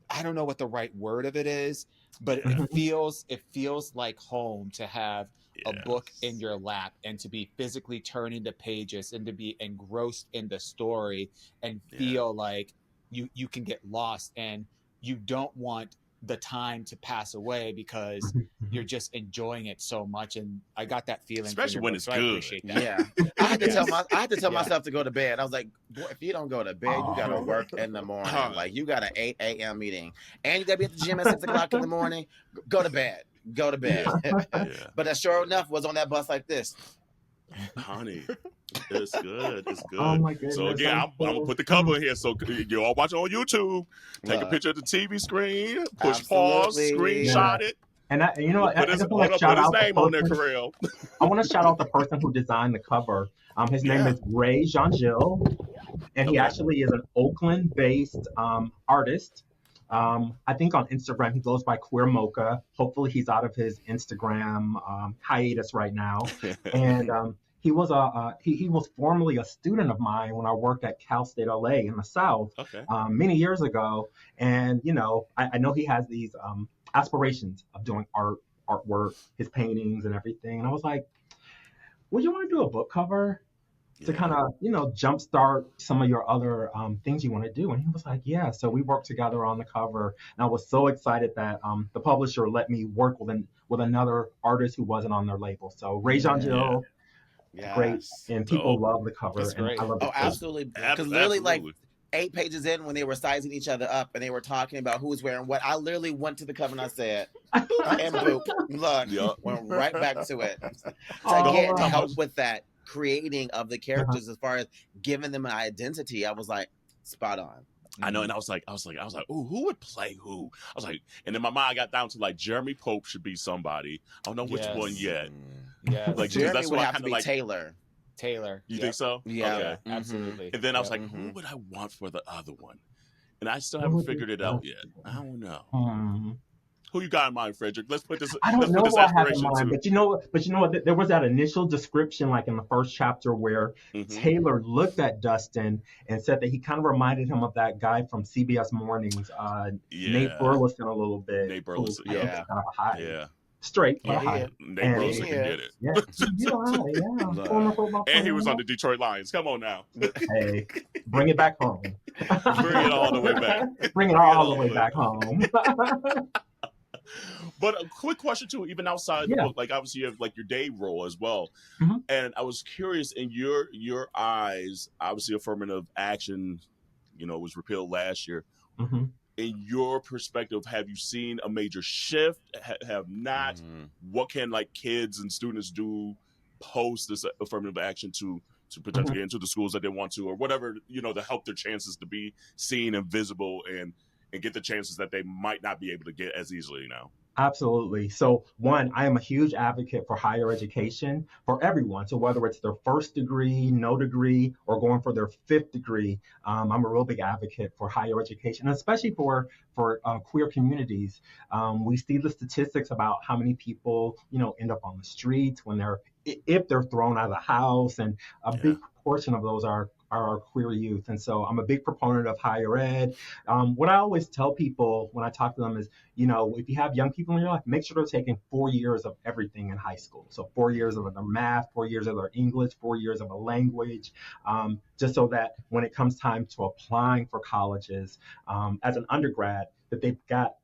I don't know what the right word of it is, but it feels like home to have a book in your lap and to be physically turning the pages and to be engrossed in the story and feel like you can get lost and you don't want the time to pass away because you're just enjoying it so much. And I got that feeling, especially when it's good. I appreciate that. Yeah, I had to tell myself to go to bed. I was like, boy, if you don't go to bed, you gotta work in the morning. Like, you got an 8 a.m. meeting, and you gotta be at the gym at 6 o'clock in the morning. Go to bed. But that, sure enough, was on that bus like this. Honey, it's good. It's good. Oh my goodness. So again, I'm gonna put the cover in here so you all watch on YouTube. Take a picture of the TV screen, push pause, screenshot it. And I just want to shout out the person. I want to shout out the person who designed the cover. His name is Ray Jean-Gilles, and he actually is an Oakland-based artist. I think on Instagram he goes by Queer Mocha. Hopefully he's out of his Instagram hiatus right now. And he was formerly a student of mine when I worked at Cal State LA in the South many years ago. And I know he has these aspirations of doing artwork, his paintings and everything. And I was like, would you want to do a book cover to kind of, jumpstart some of your other things you want to do? And he was like, yeah. So we worked together on the cover. And I was so excited that the publisher let me work with another artist who wasn't on their label. So Ray Jean-Gilles, great. And people love the cover. And I love the cover. Absolutely. Because literally, like, 8 pages in, when they were sizing each other up and they were talking about who was wearing what, I literally went to the cover and I said, and boop, look, went right back to it. So again, to help with that creating of the characters as far as giving them an identity, I was like, spot on. I know, and I was like, ooh, who would play who? I was like, and in my mind, I got down to like Jeremy Pope should be somebody. I don't know which one yet. Yeah, like Jeremy that's would what have I to be like. Taylor. You think so? Yeah, okay. Absolutely. And then I was like, who would I want for the other one? And I still haven't figured it out yet. I don't know. Who you got in mind, Frederick? Let's put this. I don't know what I have in mind, but you know what? There was that initial description, like in the first chapter, where Taylor looked at Dustin and said that he kind of reminded him of that guy from CBS Mornings, Nate Burleson, a little bit. Nate Burleson, kind of a high. straight but Yeah, high. yeah. Nate And Rosa can yeah. get it. yeah, you know, yeah, former football player. And he was on the Detroit Lions. Come on now. Hey, bring it back home. Bring it all the way back. Bring it all the way back home. But a quick question too, even outside the Yeah. book, like obviously you have like your day role as well. Mhm. And I was curious, in your eyes, obviously affirmative action, was repealed last year. Mm-hmm. In your perspective, have you seen a major shift? Have not? What can like kids and students do post this affirmative action to potentially get into the schools that they want to, or whatever, to help their chances to be seen and visible and get the chances that they might not be able to get as easily now? Absolutely. So, one, I am a huge advocate for higher education for everyone. So, whether it's their first degree, no degree, or going for their fifth degree, I'm a real big advocate for higher education, especially for queer communities. We see the statistics about how many people, end up on the streets if they're thrown out of the house, and a big proportion of those are our queer youth. And so I'm a big proponent of higher ed. What I always tell people when I talk to them is, if you have young people in your life, make sure they're taking 4 years of everything in high school. So 4 years of their math, 4 years of their English, 4 years of a language, just so that when it comes time to applying for colleges as an undergrad, that they've got,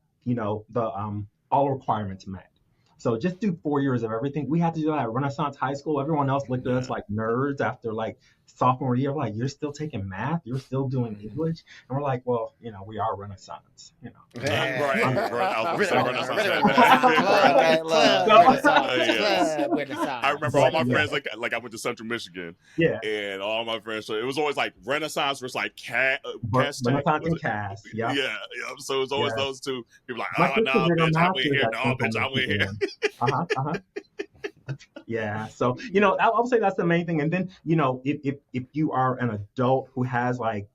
all requirements met. So just do 4 years of everything. We had to do that at Renaissance High School. Everyone else looked at us like nerds after like sophomore year. Like, you're still taking math? You're still doing English? And we're like, well, we are Renaissance, I remember all my friends, like I went to Central Michigan. Yeah. And all my friends, so it was always like Renaissance was like Renaissance and Cass. Yeah. Yeah. So it was always those two. People like, My oh, no, bitch, I went here. No, bitch, I went here. Yeah. So, I would say that's the main thing. And then, if you are an adult who has like,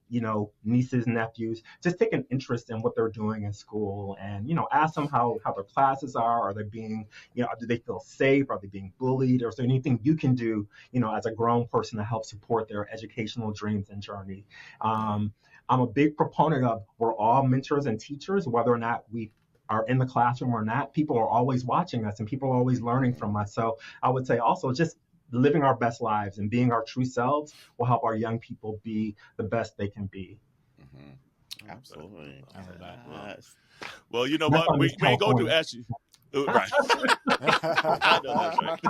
nieces, nephews, just take an interest in what they're doing in school and, ask them how their classes are. Are they being, do they feel safe? Are they being bullied? Or is there anything you can do, as a grown person to help support their educational dreams and journey? I'm a big proponent of we're all mentors and teachers, whether or not we are in the classroom or not. People are always watching us and people are always learning from us. So I would say also just living our best lives and being our true selves will help our young people be the best they can be. Absolutely. Well, you know what? We ain't going to ask you. Right. I know that's right.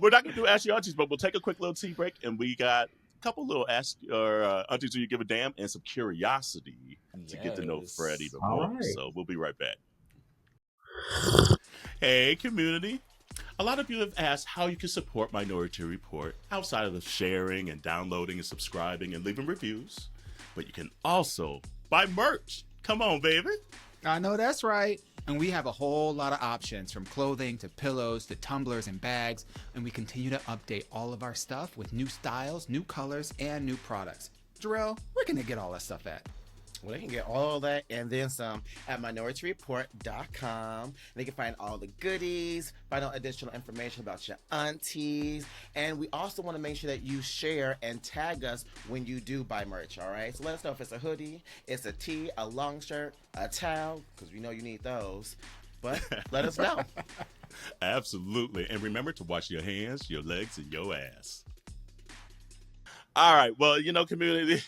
We're not going to do Ask Your Aunties, but we'll take a quick little tea break, and we got a couple little Aunties Do You Give a Damn and some curiosity to get to know Fred even more. Right. So we'll be right back. Hey, community. A lot of you have asked how you can support Minoritea Report outside of the sharing and downloading and subscribing and leaving reviews. But you can also buy merch. Come on, baby. I know that's right. And we have a whole lot of options, from clothing to pillows to tumblers and bags. And we continue to update all of our stuff with new styles, new colors, and new products. Jarrell, where can they get all that stuff at? Well, they can get all that and then some at MinoriteaReport.com. They can find all the goodies, find out additional information about your aunties. And we also want to make sure that you share and tag us when you do buy merch, all right? So let us know if it's a hoodie, it's a tee, a long shirt, a towel, because we know you need those. But let us know. Absolutely. And remember to wash your hands, your legs, and your ass. All right. Well, community,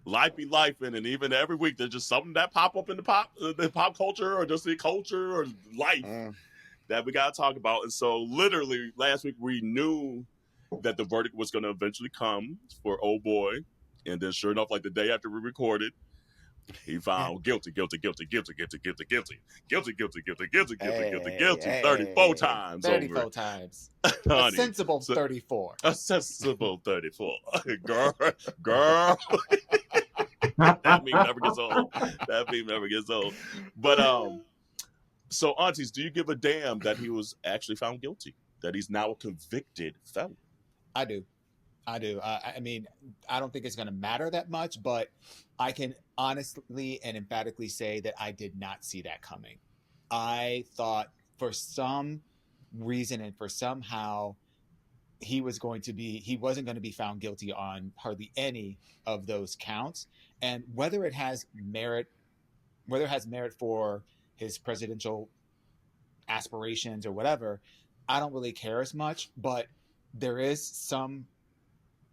life be life, and even every week there's just something that pop up in the pop culture or just the culture or life that we got to talk about. And so literally last week we knew that the verdict was going to eventually come for old boy. And then sure enough, like the day after we recorded, he found guilty 34 times. 34 times. Honey, a sensible 34. A sensible 34. Girl. That meme never gets old. But so aunties, do you give a damn that he was actually found guilty? That he's now a convicted felon? I do. I mean, I don't think it's going to matter that much, but I can honestly and emphatically say that I did not see that coming. I thought for some reason and for somehow he wasn't going to be found guilty on hardly any of those counts. And whether it has merit for his presidential aspirations or whatever, I don't really care as much. But there is some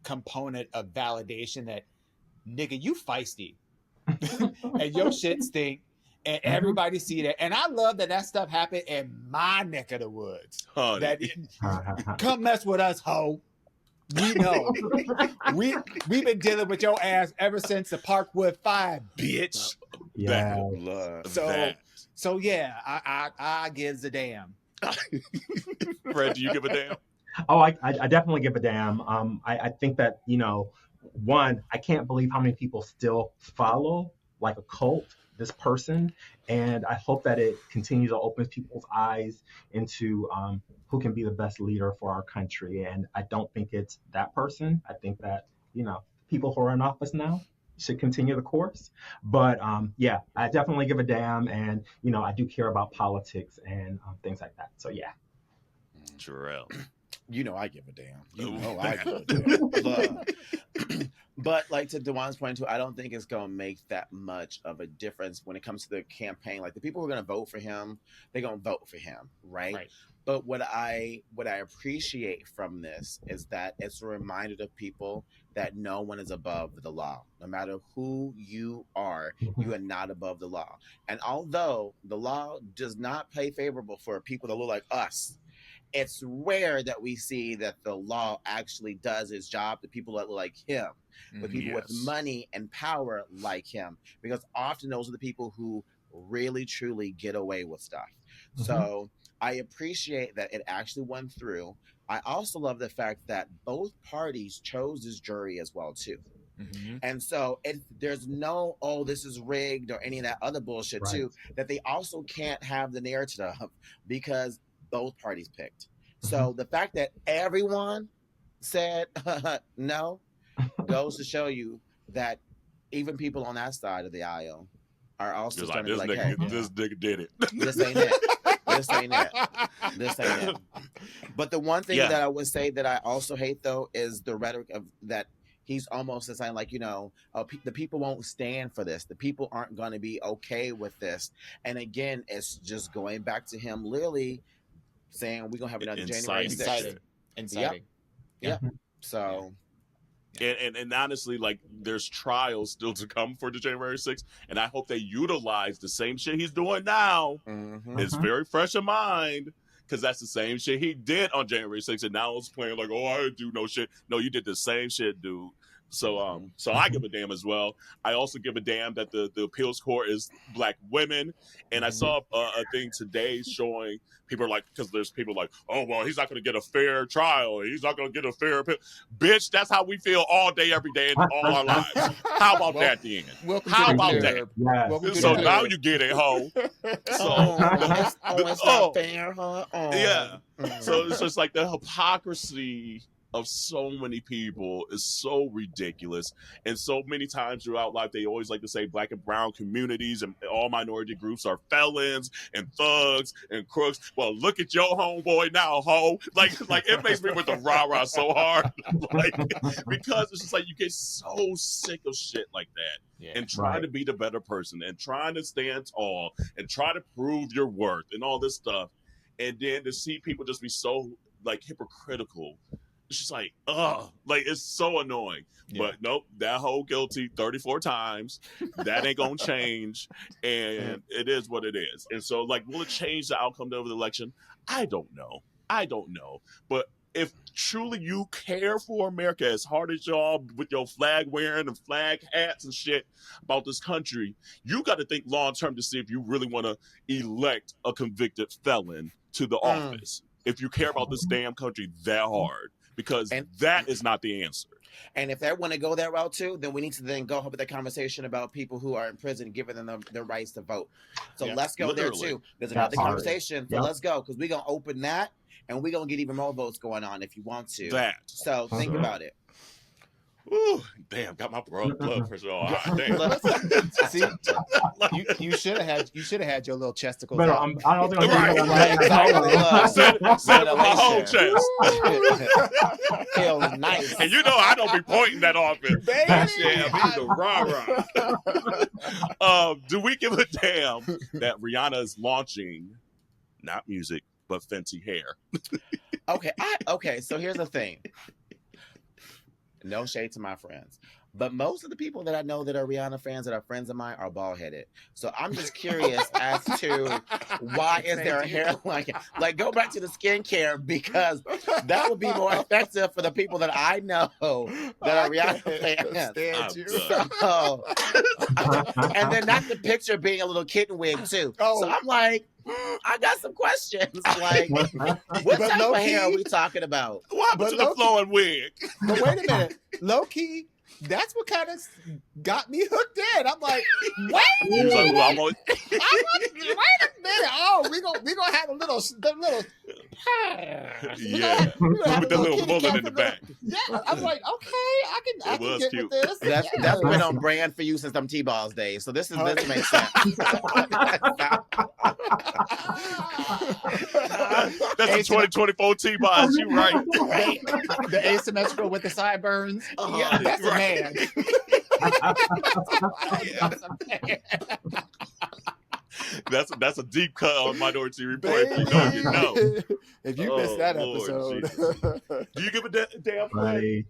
component of validation that, nigga, you feisty and your shit stink. And everybody see that, and I love that stuff happened in my neck of the woods. Honey. That come mess with us, ho. We know. We've been dealing with your ass ever since the Parkwood 5, bitch. Yeah. So yeah, I gives a damn. Fred, do you give a damn? Oh, I definitely give a damn. I think that, one, I can't believe how many people still follow like a cult this person, and I hope that it continues to open people's eyes into who can be the best leader for our country. And I don't think it's that person. I think that people who are in office now should continue the course. But yeah, I definitely give a damn, and I do care about politics and things like that. So yeah. Jarrell. I give a damn. I give a damn. But like to Dewan's point too, I don't think it's gonna make that much of a difference when it comes to the campaign. Like the people who are gonna vote for him, they're gonna vote for him, right? But what I appreciate from this is that it's a reminder to people that no one is above the law. No matter who you are, you are not above the law. And although the law does not play favorable for people that look like us, it's rare that we see that the law actually does its job to people that look like him, with people with money and power like him, because often those are the people who really truly get away with stuff. So I appreciate that it actually went through. I also love the fact that both parties chose this jury as well too. And so there's no, this is rigged or any of that other bullshit too, that they also can't have the narrative of, because both parties picked. So the fact that everyone said no goes to show you that even people on that side of the aisle are also starting to be like, hey, this nigga did it. This ain't it. This ain't it. This ain't it. But the one thing that I would say that I also hate though is the rhetoric of that. He's almost saying like, the people won't stand for this. The people aren't going to be okay with this. And again, it's just going back to him literally saying we're going to have another January 6th. Inciting. Yeah. So. And honestly, like there's trials still to come for the January 6th. And I hope they utilize the same shit he's doing now. It's very fresh in mind. Because that's the same shit he did on January 6th, and now it's playing like, I didn't do no shit. No, you did the same shit, dude. So so I give a damn as well. I also give a damn that the appeals court is Black women. And I saw a thing today showing people are like, because there's people like, oh, well, he's not going to get a fair trial. He's not going to get a fair appeal. Bitch, that's how we feel all day, every day, in all our lives. How about that, then? How about that? Yes. So now you get it, ho. So, it's not fair, huh? Yeah. So it's just like the hypocrisy of so many people is so ridiculous. And so many times throughout life, they always like to say Black and brown communities and all minority groups are felons and thugs and crooks. Well, look at your homeboy now, ho. Like it makes me with the rah-rah so hard. Because it's just like you get so sick of shit like that. And trying to be the better person and trying to stand tall and try to prove your worth and all this stuff. And then to see people just be so like hypocritical, it's just like, like it's so annoying. But nope, that whole guilty 34 times. That ain't gonna change. And it is what it is. And so like, will it change the outcome of the election? I don't know. But if truly you care for America as hard as y'all with your flag wearing and flag hats and shit about this country, you got to think long term to see if you really want to elect a convicted felon to the office. If you care about this damn country that hard, because that is not the answer. And if they want to go that route too, then we need to then go with the conversation about people who are in prison, giving them their rights to vote. So let's go there too. There's another conversation. So let's go, because we're going to open that and we're going to get even more votes going on if you want to. So think about it. Ooh, damn, got my blood pressure all right. Damn. See, you should have had your little chesticles. But out. I don't think I'm Set my whole chest. Feels nice. And I don't be pointing that often. Yeah, he's a rah-rah. Do we give a damn that Rihanna is launching not music, but Fenty hair. Okay. So here's the thing. No shade to my friends, but most of the people that I know that are Rihanna fans that are friends of mine are bald headed. So I'm just curious as to why is there a hairline? Like, go back to the skincare, because that would be more effective for the people that I know that are Rihanna fans. So, and then not the picture being a little kitten wig too. So I'm like, I got some questions. Like, what type of hair are we talking about? What happened to the flowing wig? But wait a minute, low key, that's what kind of got me hooked in. I'm like, wait He was like, well, wait a minute. Oh, we gonna have a little yeah, with the little bullet in the back. Yeah, I'm like, okay, I can get cute. with this. That's been on brand for you since them T-balls days. So this makes sense. That's a 2024 T-boss. You right. The asymmetrical with the sideburns. Yeah, that's a man. That's a deep cut on Minority Report. If you know, you know. If you missed that Lord, episode. Do you give a damn? Right.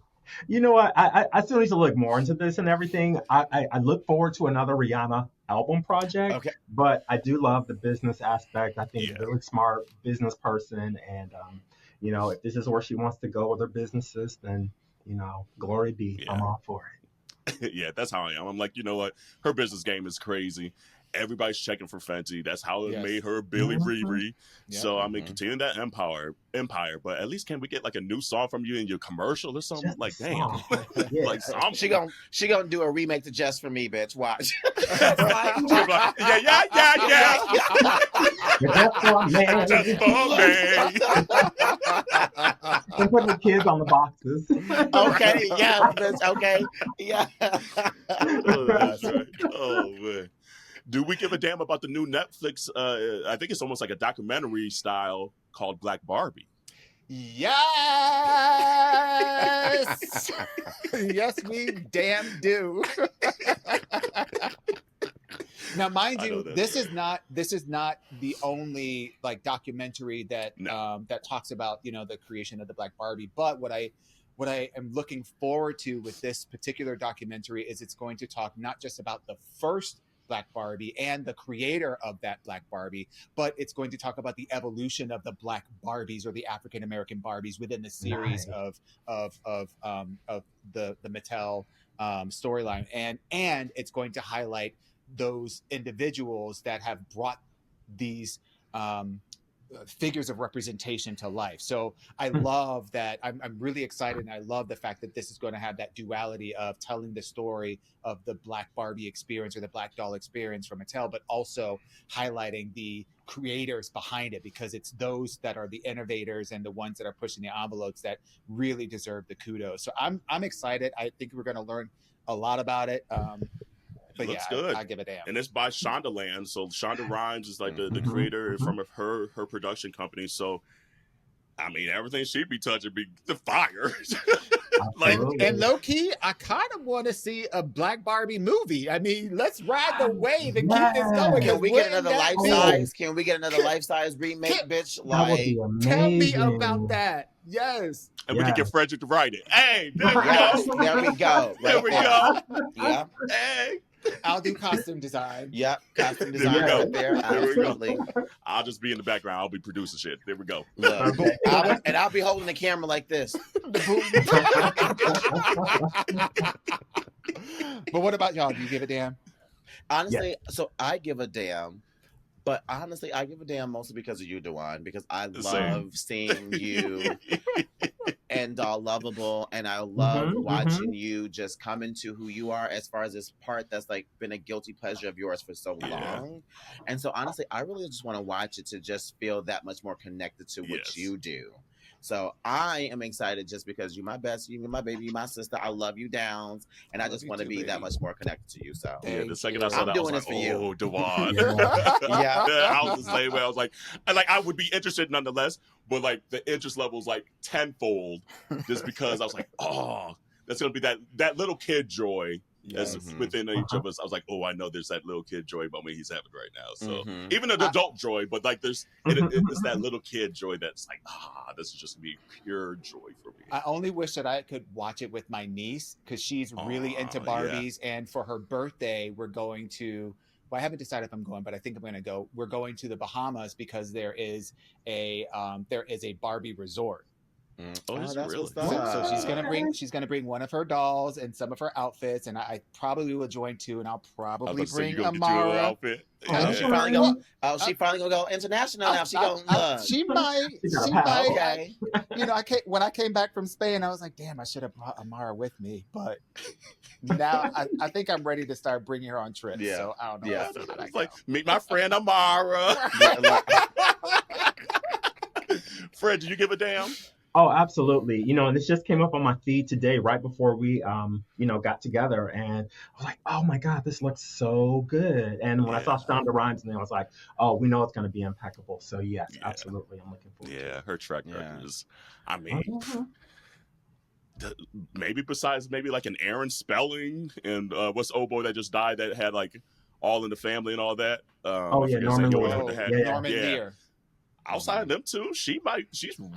You know what? I still need to look more into this and everything. I look forward to another Rihanna album project. Okay. But I do love the business aspect. I think Yeah. really smart business person, and you know, if this is where she wants to go with her businesses, then you know, glory be. Yeah. I'm all for it. Yeah, that's how I am. I'm like, you know what? Her business game is crazy. Everybody's checking for Fenty. That's how it made her Billy Riri. Yeah. So I mean, continue that empire. But at least can we get like a new song from you in your commercial or something? Just Like, a damn. song. Yeah. Like, something. She gonna do a remake to Just For Me, bitch. Watch. yeah. That's for me. Just for me. And putting the kids on the boxes. Okay, yeah, bitch. Okay, yeah. Oh, that's right. Oh man. Do we give a damn about the new Netflix? I think it's almost like a documentary style called Black Barbie. Yes. Yes, we damn do. Now, mind you, this is not the only like documentary that that talks about, you know, the creation of the Black Barbie. But what I am looking forward to with this particular documentary is it's going to talk not just about the first Black Barbie and the creator of that Black Barbie, but it's going to talk about the evolution of the Black Barbies or the African American Barbies within the series of the Mattel storyline, and it's going to highlight those individuals that have brought these figures of representation to life. So I love that. I'm really excited, and I love the fact that this is going to have that duality of telling the story of the Black Barbie experience or the Black doll experience from Mattel, but also highlighting the creators behind it, because it's those that are the innovators and the ones that are pushing the envelopes that really deserve the kudos. So I'm excited. I think we're going to learn a lot about it. But Looks yeah, good. I give a damn. And it's by Shondaland. So Shonda Rhimes is like the creator from her production company. So I mean, everything she'd be touching be the fire. Like, and low key, I kind of want to see a Black Barbie movie. I mean, let's ride the wave and keep this going. Can we get another life size? Can we get another life size remake, bitch? Like, tell me about that. Yes. And we can get Frederick to write it. Hey, there we go. There we go. There we go. Yeah. Hey. I'll do costume design. Yep, costume design There we go. right there. Absolutely. I'll just be in the background. I'll be producing shit. There we go. Look, I'll be holding the camera like this. But what about y'all? Do you give a damn? Honestly, so I give a damn. But honestly, I give a damn mostly because of you, Dewan, because I love seeing you and all lovable, and I love watching you just come into who you are as far as this part that's like been a guilty pleasure of yours for so long. And so honestly, I really just want to watch it to just feel that much more connected to what you do. So I am excited just because you're my best, you're my baby, you're my sister. I love you downs, and I just want to be that much more connected to you. So yeah, the second I saw that, I was like, oh, Dewan. Yeah. I was the same way. I was like, I would be interested nonetheless, but like the interest level is like tenfold just because I was like, oh, that's gonna be that little kid joy as Mhm. within each of us. I was like, oh, I know there's that little kid joy moment he's having right now. So Mhm. even an adult joy, but like it's that little kid joy that's like, this is just me, pure joy for me. I only wish that I could watch it with my niece because she's really into Yeah. Barbies. And for her birthday, we're going to. Well, I haven't decided if I'm going, but I think I'm going to go. We're going to the Bahamas because there is a Barbie resort. Oh, Oh, is it that's really? what's up. So she's gonna bring one of her dolls and some of her outfits, and I probably will join too, and I'll I probably was about to say, you bring gonna get you an Amara. outfit. Oh, she Yeah. finally go. Oh, she finally gonna go international now. She gonna look. She might. She got a She pal. might. Okay. When I came back from Spain, I was like, damn, I should have brought Amara with me. But now I think I'm ready to start bringing her on trips. Yeah. So I don't know. Yeah. We'll see how that It's like, goes. meet my friend Amara. Yeah, like- Fred, do you give a damn? Oh, absolutely. And this just came up on my feed today, right before we, got together, and I was like, oh my God, this looks so good. And when I saw Yeah. Shonda Rhimes, and I was like, oh, we know it's going to be impeccable. So yes, Yeah. absolutely, I'm looking forward to Yeah, it. her track record Yeah. is, I mean, Mhm. maybe besides maybe like an Aaron Spelling and what's old boy that just died that had like All in the Family and all that. Oh I yeah, forget his Norman name. He always Lear. went to have. Yeah. Norman Yeah. Lear. Outside of them two, she's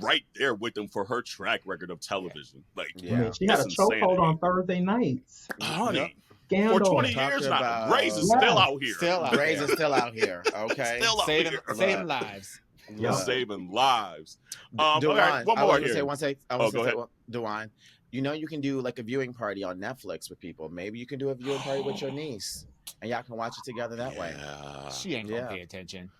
right there with them for her track record of television. Like, I Yeah. mean, she had a That's chokehold insanity. on Thursday nights. honey, Yep. for Scandal. 20 Talking years now, about- Braze is Yeah. still out here. Still out Braze there. is still out here. Okay. Still out Saving, here. saving lives. Yeah. Saving lives. Dewan, Okay, one I more want to here. say one second. I Oh, want go to say, ahead. Dewan, you can do like a viewing party on Netflix with people. Maybe you can do a viewing party with your niece, and y'all can watch it together that way. Yeah. She ain't gonna Yeah. pay attention.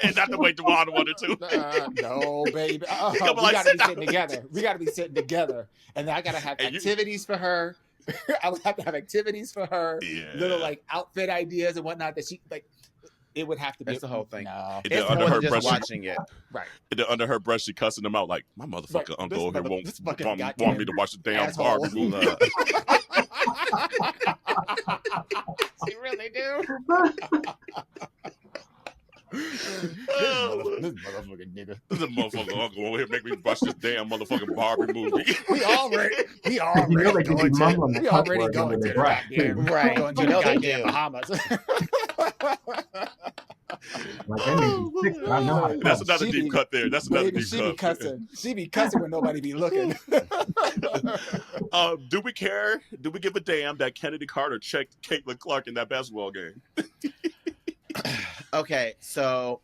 And not the way Dewan wanted to. No, baby. He We come like, gotta "Sit be down." sitting together. We gotta be sitting together, and then I gotta have And you- activities for her. I would have to have activities for her, Yeah. little like outfit ideas and whatnot that she like. It would have to be That's the whole thing. No, It- It's under more her than just breast, watching it. right. under her breast, she cussing them out like, my motherfucking Right. uncle This here won't this fucking want goddamn me to watch the damn asshole. Barbie movie. She really do. Oh, This motherfucking nigga. This is a motherfucking uncle over here make me watch this damn motherfucking Barbie movie. We already You know they could be mumbling the we cuss already words under going to their the breath, goddamn, too. Right. going to You the know they goddamn do. Bahamas. Like, they may be sick, but I know how to That's cuss. another She deep be- cut there. That's another Baby, deep she cut. be cussing. She be cussing when nobody be looking. Do we care? Do we give a damn that Kennedy Carter checked Caitlin Clark in that basketball game? Okay, so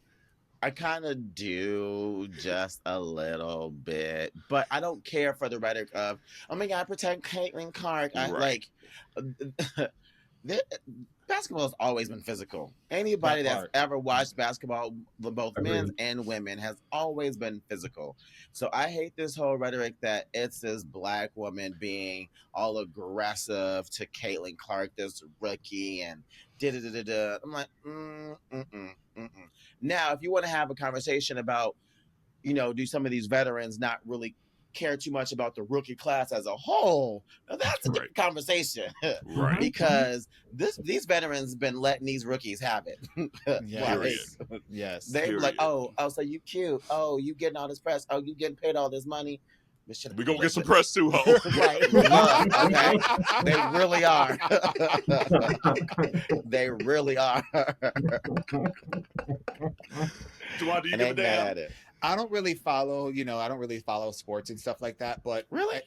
I kind of do just a little bit, but I don't care for the rhetoric of, oh my God, protect Caitlin Clark. I Right. Basketball has always been physical. Anybody That that's part. ever watched basketball, both men's Agreed. and women, has always been physical. So I hate this whole rhetoric that it's this black woman being all aggressive to Caitlin Clark, this rookie, and da-da-da-da-da. I'm like, Now, if you want to have a conversation about, do some of these veterans not really care too much about the rookie class as a whole, now that's a different conversation. Right. Because these veterans been letting these rookies have it. Yes. Like, Yes. they be like, Period. oh, so you cute. Oh, you getting all this press. Oh, you getting paid all this money. We gonna get some press too, ho. Right. Look, okay. They really are. They really are. Juwan, do you And give a ain't mad damn? at it. I don't really follow, sports and stuff like that, but Really?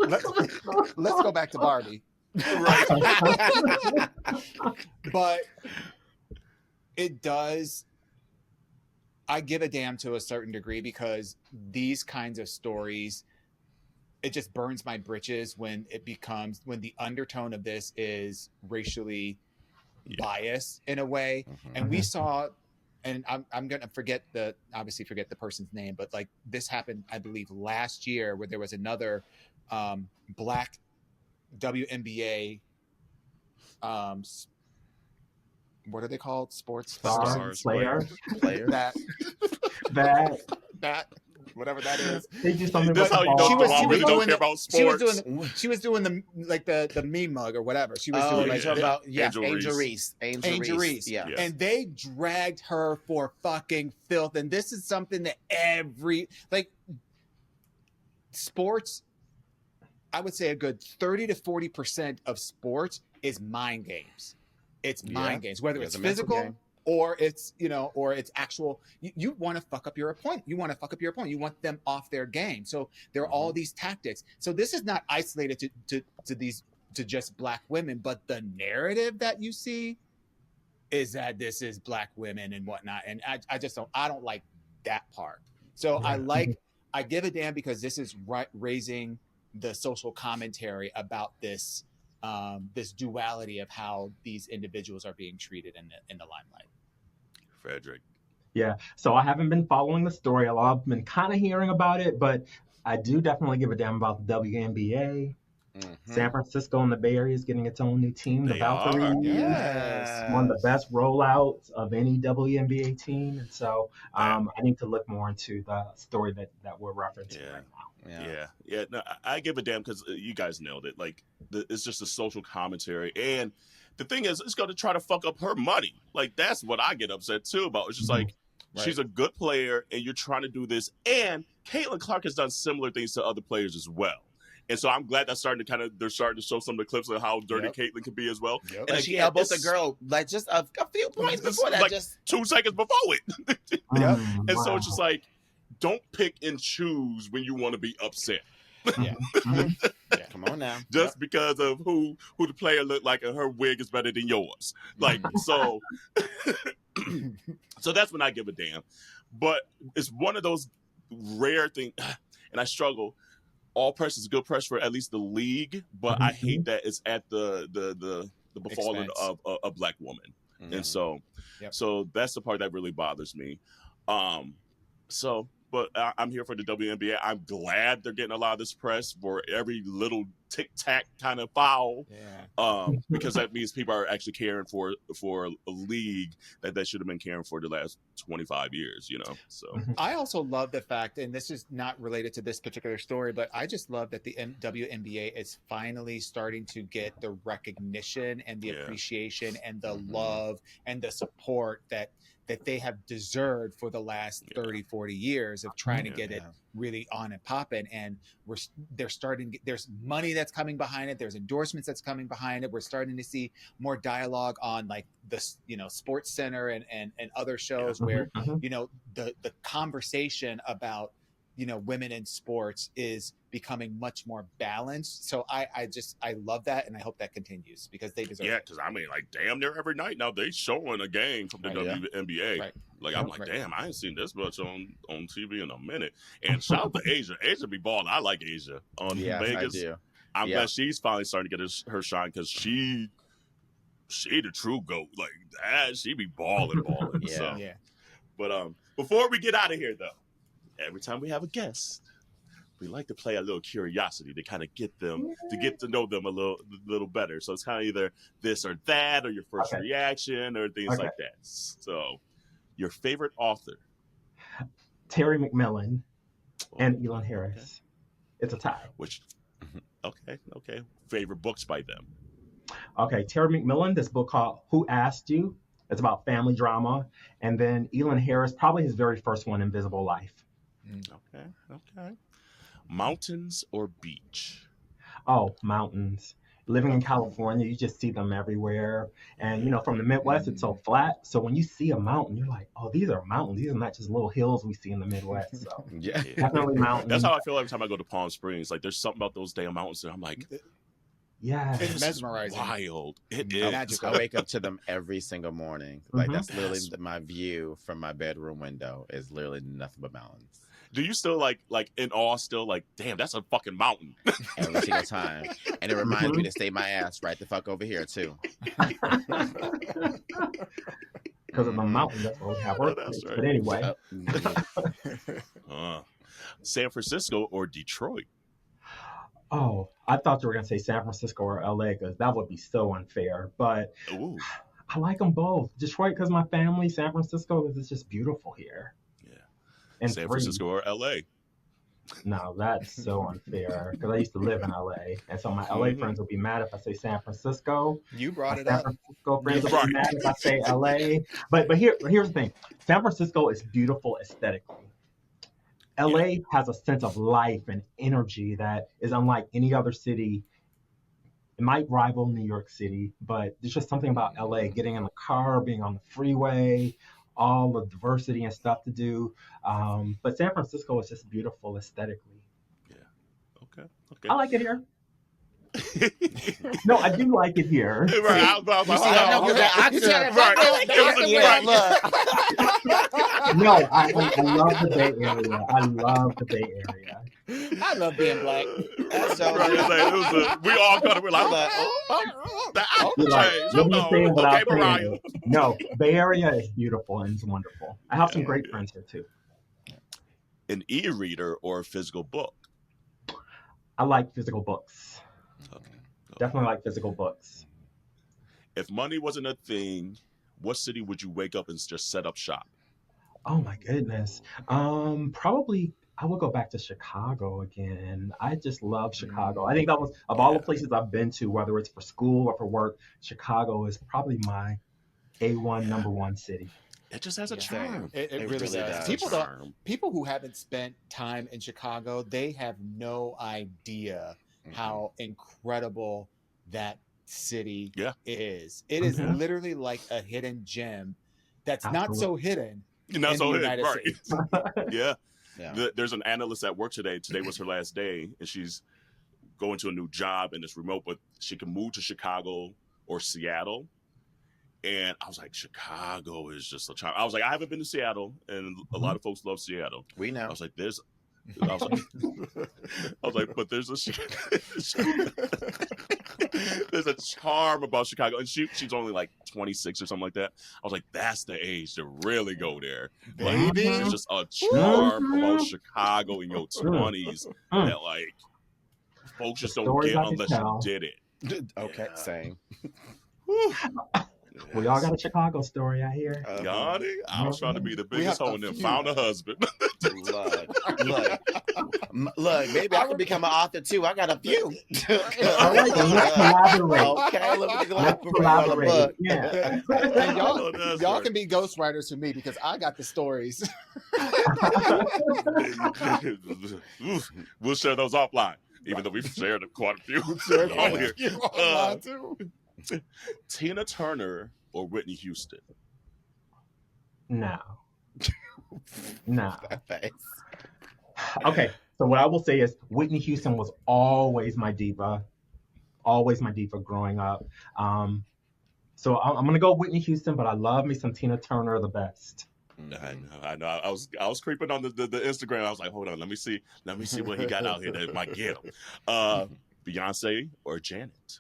let's go back to Barbie. Right. But it does, I give a damn to a certain degree because these kinds of stories, it just burns my britches when the undertone of this is racially biased in a way. And we saw, and I'm gonna forget the person's name, but like this happened, I believe, last year where there was another black WNBA what are they called? Sports Stars, players, Player. that whatever that is. they do something This with how the you know ball. Juwan really don't care about sports. She was doing the meme mug or whatever. She was Oh, doing like yeah. talking about Angel Reese. Angel Reese. Yeah. Yes. and they dragged her for fucking filth. And this is something that sports I would say a good 30 to 40% of sports is mind games. It's mind games, whether it's physical or it's, or it's actual. You want to fuck up your opponent. You want want them off their game. So there are all these tactics. So this is not isolated to just Black women, but the narrative that you see is that this is Black women and whatnot. And I don't like that part. So I give a damn because this is raising the social commentary about this duality of how these individuals are being treated in the limelight. Frederick. Yeah, so I haven't been following the story a lot. I've been kind of hearing about it, but I do definitely give a damn about the WNBA. San Francisco and the Bay Area is getting its own new team, the Valkyries. Yes. One of the best rollouts of any WNBA team. And so I need to look more into the story that we're referencing right now. Yeah. No, I give a damn because you guys nailed it. Like, it's just a social commentary. And the thing is, it's going to try to fuck up her money. Like, that's what I get upset too about. It's just like, she's a good player and you're trying to do this. And Caitlin Clark has done similar things to other players as well. And so I'm glad that's they're starting to show some of the clips of how dirty Caitlin can be as well. And like, she elbowed the girl like just a few points before that, like just 2 seconds before it. And so it's just like, don't pick and choose when you want to be upset. Come on now. Just because of who the player looked like and her wig is better than yours. Like, so so that's when I give a damn. But it's one of those rare things, and I struggle. All press is good press for at least the league, but I hate that it's at the befalling of a Black woman. And so that's the part that really bothers me. But I'm here for the WNBA. I'm glad they're getting a lot of this press for every little tic-tac kind of foul. Because that means people are actually caring for a league that should have been caring for the last 25 years, So I also love the fact, and this is not related to this particular story, but I just love that the WNBA is finally starting to get the recognition and the appreciation and the love and the support that they have deserved for the last 30, 40 years of trying to get it really on and popping. And there's money that's coming behind it. There's endorsements that's coming behind it. We're starting to see more dialogue on like the, Sports Center and other shows where, the conversation about, women in sports is becoming much more balanced. So I love that. And I hope that continues because they deserve it. Because I mean, like, damn near every night now they showing a game from the WNBA. Like, I'm like, damn, I ain't seen this much on TV in a minute. And shout out to Asia. Asia be balling. I like Asia on Vegas. I do. I'm glad she's finally starting to get her shine because she the true GOAT. Like, that, she be balling. But before we get out of here, though, every time we have a guest, we like to play a little curiosity to kind of get them to get to know them a little better. So it's kind of either this or that, or your first reaction, or things like that. So, your favorite author? Terry McMillan and Elon Harris. It's a tie. Which? Okay. Favorite books by them? Okay, Terry McMillan. This book called "Who Asked You." It's about family drama, and then Elon Harris, probably his very first one, "Invisible Life." Okay. Mountains or beach? Oh, mountains. Living in California, you just see them everywhere. And, from the Midwest, it's so flat. So when you see a mountain, you're like, oh, these are mountains. These are not just little hills we see in the Midwest. So definitely mountains. That's how I feel every time I go to Palm Springs. Like, there's something about those damn mountains that I'm like, it's mesmerizing. Wild. It is. I wake up to them every single morning. Like, that's literally my view from my bedroom window is literally nothing but mountains. Do you still like in awe still like, damn, that's a fucking mountain? Every single time. And it reminds me to stay my ass right the fuck over here too. Because of the mountain, that's what we have work. But anyway. San Francisco or Detroit? Oh, I thought you were going to say San Francisco or LA because that would be so unfair. But I like them both. Detroit because my family, San Francisco because it's just beautiful here. And San Francisco or LA? No, that's so unfair because I used to live in LA, and so my LA friends will be mad if I say San Francisco. You brought it San up. Francisco friends will be mad if I say LA. But here's the thing: San Francisco is beautiful aesthetically. LA has a sense of life and energy that is unlike any other city. It might rival New York City, but there's just something about LA, getting in the car, being on the freeway, all the diversity and stuff to do. But San Francisco is just beautiful aesthetically. Yeah. Okay. I like it here. No, I do like it here. Right. I was like, hold on. No, I love the Bay Area. I love the Bay Area. I love being black. We all kind of were like, You're like, what are you saying without saying it? No, Bay Area is beautiful and it's wonderful. I have some great friends here too. An e-reader or a physical book? I like physical books. Okay. Definitely like physical books. If money wasn't a thing, what city would you wake up and just set up shop? Oh my goodness. Probably I would go back to Chicago again. I just love Chicago. I think that was, of all the places I've been to, whether it's for school or for work, Chicago is probably my A1 number one city. It just has a charm. It really does. People who haven't spent time in Chicago, they have no idea how incredible that city is. It is literally like a hidden gem that's not so hidden. Not so hidden, right? Yeah. There's an analyst at work today. Today was her last day, and she's going to a new job, and it's remote, but she can move to Chicago or Seattle. And I was like, Chicago is just a charm. I was like, I haven't been to Seattle, and a lot of folks love Seattle. We know. I was like, but there's there's a charm about Chicago, and she's only like 26 or something like that. I was like, that's the age to really go there, like, there's just a charm about Chicago in your 20s that like folks just don't get unless you did it. Okay, same. We all got a Chicago story out here. Got it. I was trying to be the biggest hoe and then found a husband. Look, maybe I can become an author too. I got a few. All right, then let's collaborate. Okay, let's collaborate. Yeah. And y'all can be ghostwriters for me because I got the stories. We'll share those offline, even though we've shared quite a few on here. Too. Tina Turner or Whitney Houston? No. Okay, so what I will say is Whitney Houston was always my diva growing up. So I'm gonna go Whitney Houston, but I love me some Tina Turner the best. I know. I was creeping on the Instagram. I was like, hold on, let me see what he got out here that might get him. Beyonce or Janet?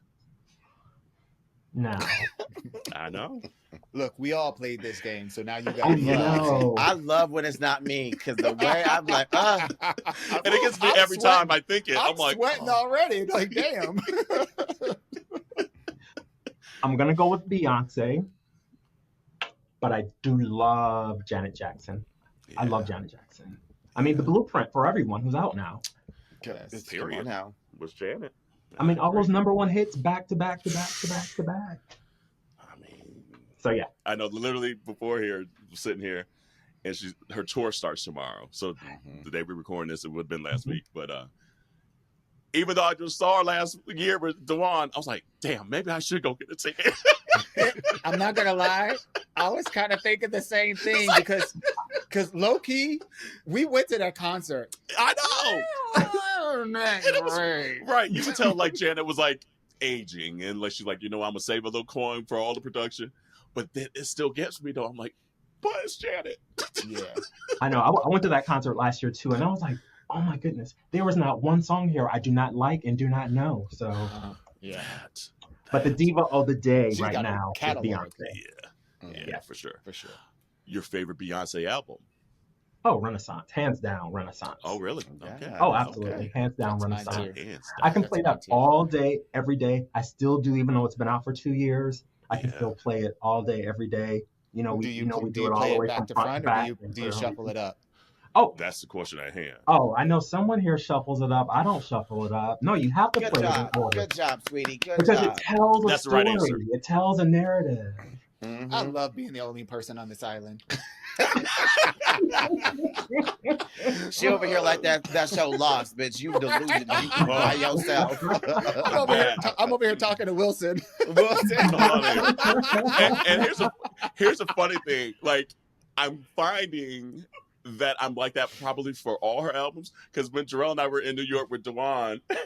No. I know. Look, we all played this game, so now you got. I love when it's not me because the way I'm like, and it gets me every time I think it. I'm like sweating already. Like, damn. I'm gonna go with Beyonce, but I do love Janet Jackson. Yeah. I love Janet Jackson. I mean, the blueprint for everyone who's out now. Period. Now was Janet. I mean, all those number one hits back to back to back to back to back. I mean, so yeah. I know. Literally before here, sitting here, and her tour starts tomorrow. So the day we're recording this, it would have been last week. But even though I just saw her last year with Dewan, I was like, damn, maybe I should go get a ticket. I'm not gonna lie, I was kind of thinking the same thing because low key, we went to that concert. I know. Right, you could tell like Janet was like aging, and like she's like, I'm gonna save a little coin for all the production, but then it still gets me though. I'm like, but it's Janet. Yeah, I know. I went to that concert last year too, and I was like, oh my goodness, there was not one song here I do not like and do not know. So yeah. But the diva of the day She's right now is Beyonce. Yeah, for sure. Your favorite Beyonce album? Oh, Renaissance. Hands down, Renaissance. Oh, really? Okay. Oh, absolutely. Hands down, Renaissance. Hands down. I can play that all day, every day. I still do, even though it's been out for 2 years. I can still play it all day, every day. We do it all the way from front to back. Do you shuffle it up? Oh, that's the question at hand. Oh, I know someone here shuffles it up. I don't shuffle it up. No, you have to play it in order. Good job, sweetie. Because it tells a story. Right answer. It tells a narrative. I love being the only person on this island. She over here like that show Lost, bitch. You deluded by yourself. I'm over here talking to Wilson. And here's a funny thing. Like, I'm finding that I'm like that probably for all her albums, because when Jarrell and I were in New York with Dewan, he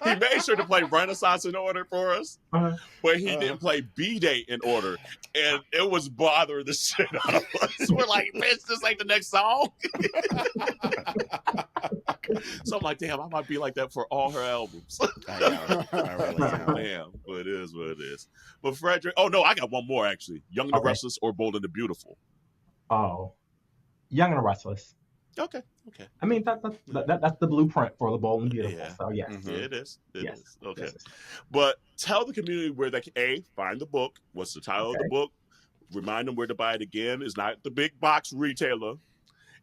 made sure to play Renaissance in order for us, but he didn't play B-Day in order, and it was bothering the shit out of us. We're like, bitch, this ain't the next song. So I'm like, damn, I might be like that for all her albums. I know. I really am. Damn, but it is what it is. But Frederick, oh no, I got one more actually. Young and the Restless or Bold and the Beautiful? Oh, Young and the Restless. Okay. I mean, that's the blueprint for the Bold and Beautiful. Yeah. So yes. Mm-hmm. It is. It is. Okay. Yes. But tell the community where they can find the book. What's the title of the book? Remind them where to buy it again. It's not the big box retailer.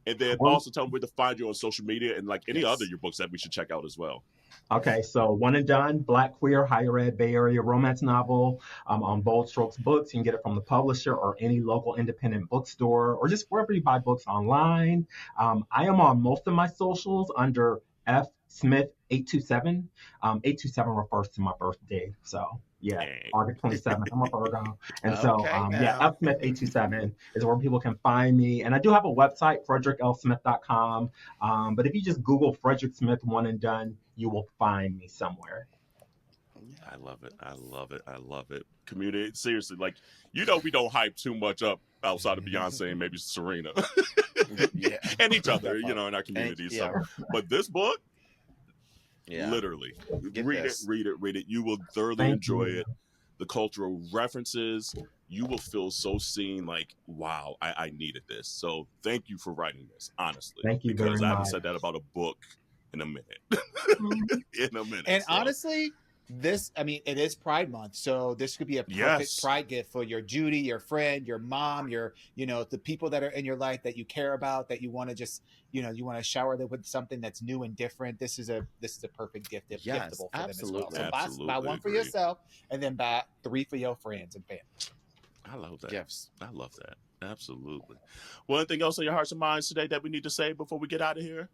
And then also tell them where to find you on social media and like any other your books that we should check out as well. Okay, so One and Done, Black Queer Higher Ed Bay Area romance novel on Bold Strokes Books. You can get it from the publisher or any local independent bookstore or just wherever you buy books online. I am on most of my socials under F Smith 827. 827 refers to my birthday, so yeah, August 27th. I'm a Virgo, and so F Smith 827 is where people can find me. And I do have a website, fredricklsmith.com. But if you just Google Frederick Smith One and Done, you will find me somewhere. I love it. Community, seriously, like, we don't hype too much up outside of Beyonce and maybe Serena. And each other, in our community. But this book, literally, read it. You will thoroughly enjoy it. The cultural references, you will feel so seen, like, wow, I needed this. So thank you for writing this, honestly. Thank you very much. Because I haven't said that about a book in a minute. And honestly, it is Pride Month, so this could be a perfect Pride gift for your Judy, your friend, your mom, the people that are in your life that you care about, that you want to just, you want to shower them with something that's new and different. This is a perfect giftable for them as well. So buy one for yourself, and then buy 3 for your friends and family. I love that. Gifts. I love that. Absolutely. Well, anything else on your hearts and minds today that we need to say before we get out of here?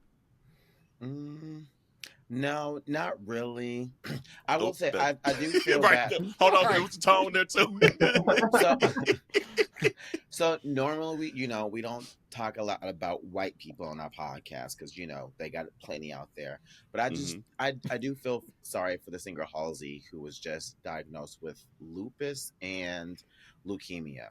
No, not really. I will say I do feel that. Hold on, there was a tone there too. So normally we don't talk a lot about white people on our podcast because they got plenty out there. But I just I do feel sorry for the singer Halsey, who was just diagnosed with lupus and leukemia.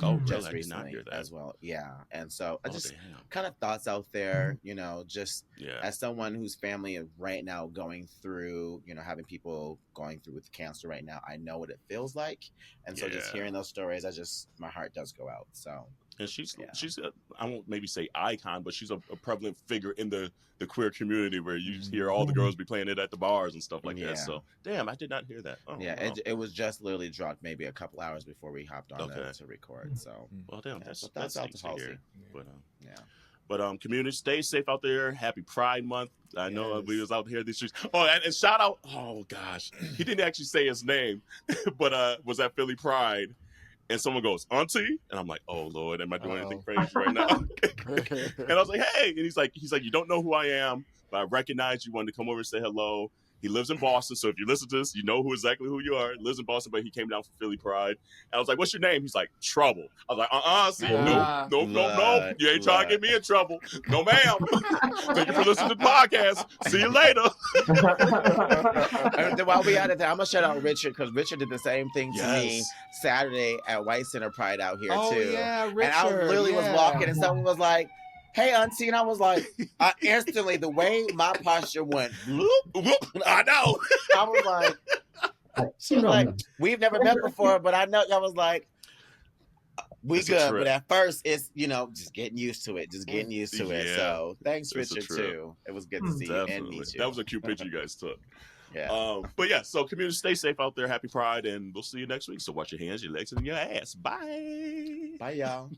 Oh, just recently as well. Yeah. And so I just kind of thoughts out there, just as someone whose family is right now going through, having people going through with cancer right now, I know what it feels like. And so just hearing those stories, my heart does go out. So. And she's I won't maybe say icon, but she's a prevalent figure in the queer community where you hear all the girls be playing it at the bars and stuff like that. So damn, I did not hear that. It was just literally dropped maybe a couple hours before we hopped on to record. So well, damn, that's out to Halsey. But community, stay safe out there. Happy Pride Month. I know we was out here these streets. Oh, and shout out. Oh gosh, he didn't actually say his name, but was at Philly Pride. And someone goes, Auntie? And I'm like, oh, Lord, am I doing anything crazy right now? And I was like, hey. And he's like, you don't know who I am, but I recognize you wanted to come over and say hello. He lives in Boston, so if you listen to this, you know exactly who you are. He lives in Boston, but he came down from Philly Pride. And I was like, what's your name? He's like, Trouble. I was like, see, no. You ain't trying to get me in trouble. No, ma'am. Thank you for listening to the podcast. See you later. And while we out of there, I'm going to shout out Richard, because Richard did the same thing to me Saturday at White Center Pride out here, too. Oh, yeah, Richard. And I literally was walking, and someone was like, hey, Auntie, and I was like, instantly, the way my posture went, I know. I was like, we've never met before, but I know. I was like, we good. But at first, it's, just getting used to it. So thanks, Richard, too. It was good to see you and meet you. That was a cute picture you guys took. Yeah. But yeah, so community, stay safe out there. Happy Pride, and we'll see you next week. So watch your hands, your legs, and your ass. Bye. Bye, y'all.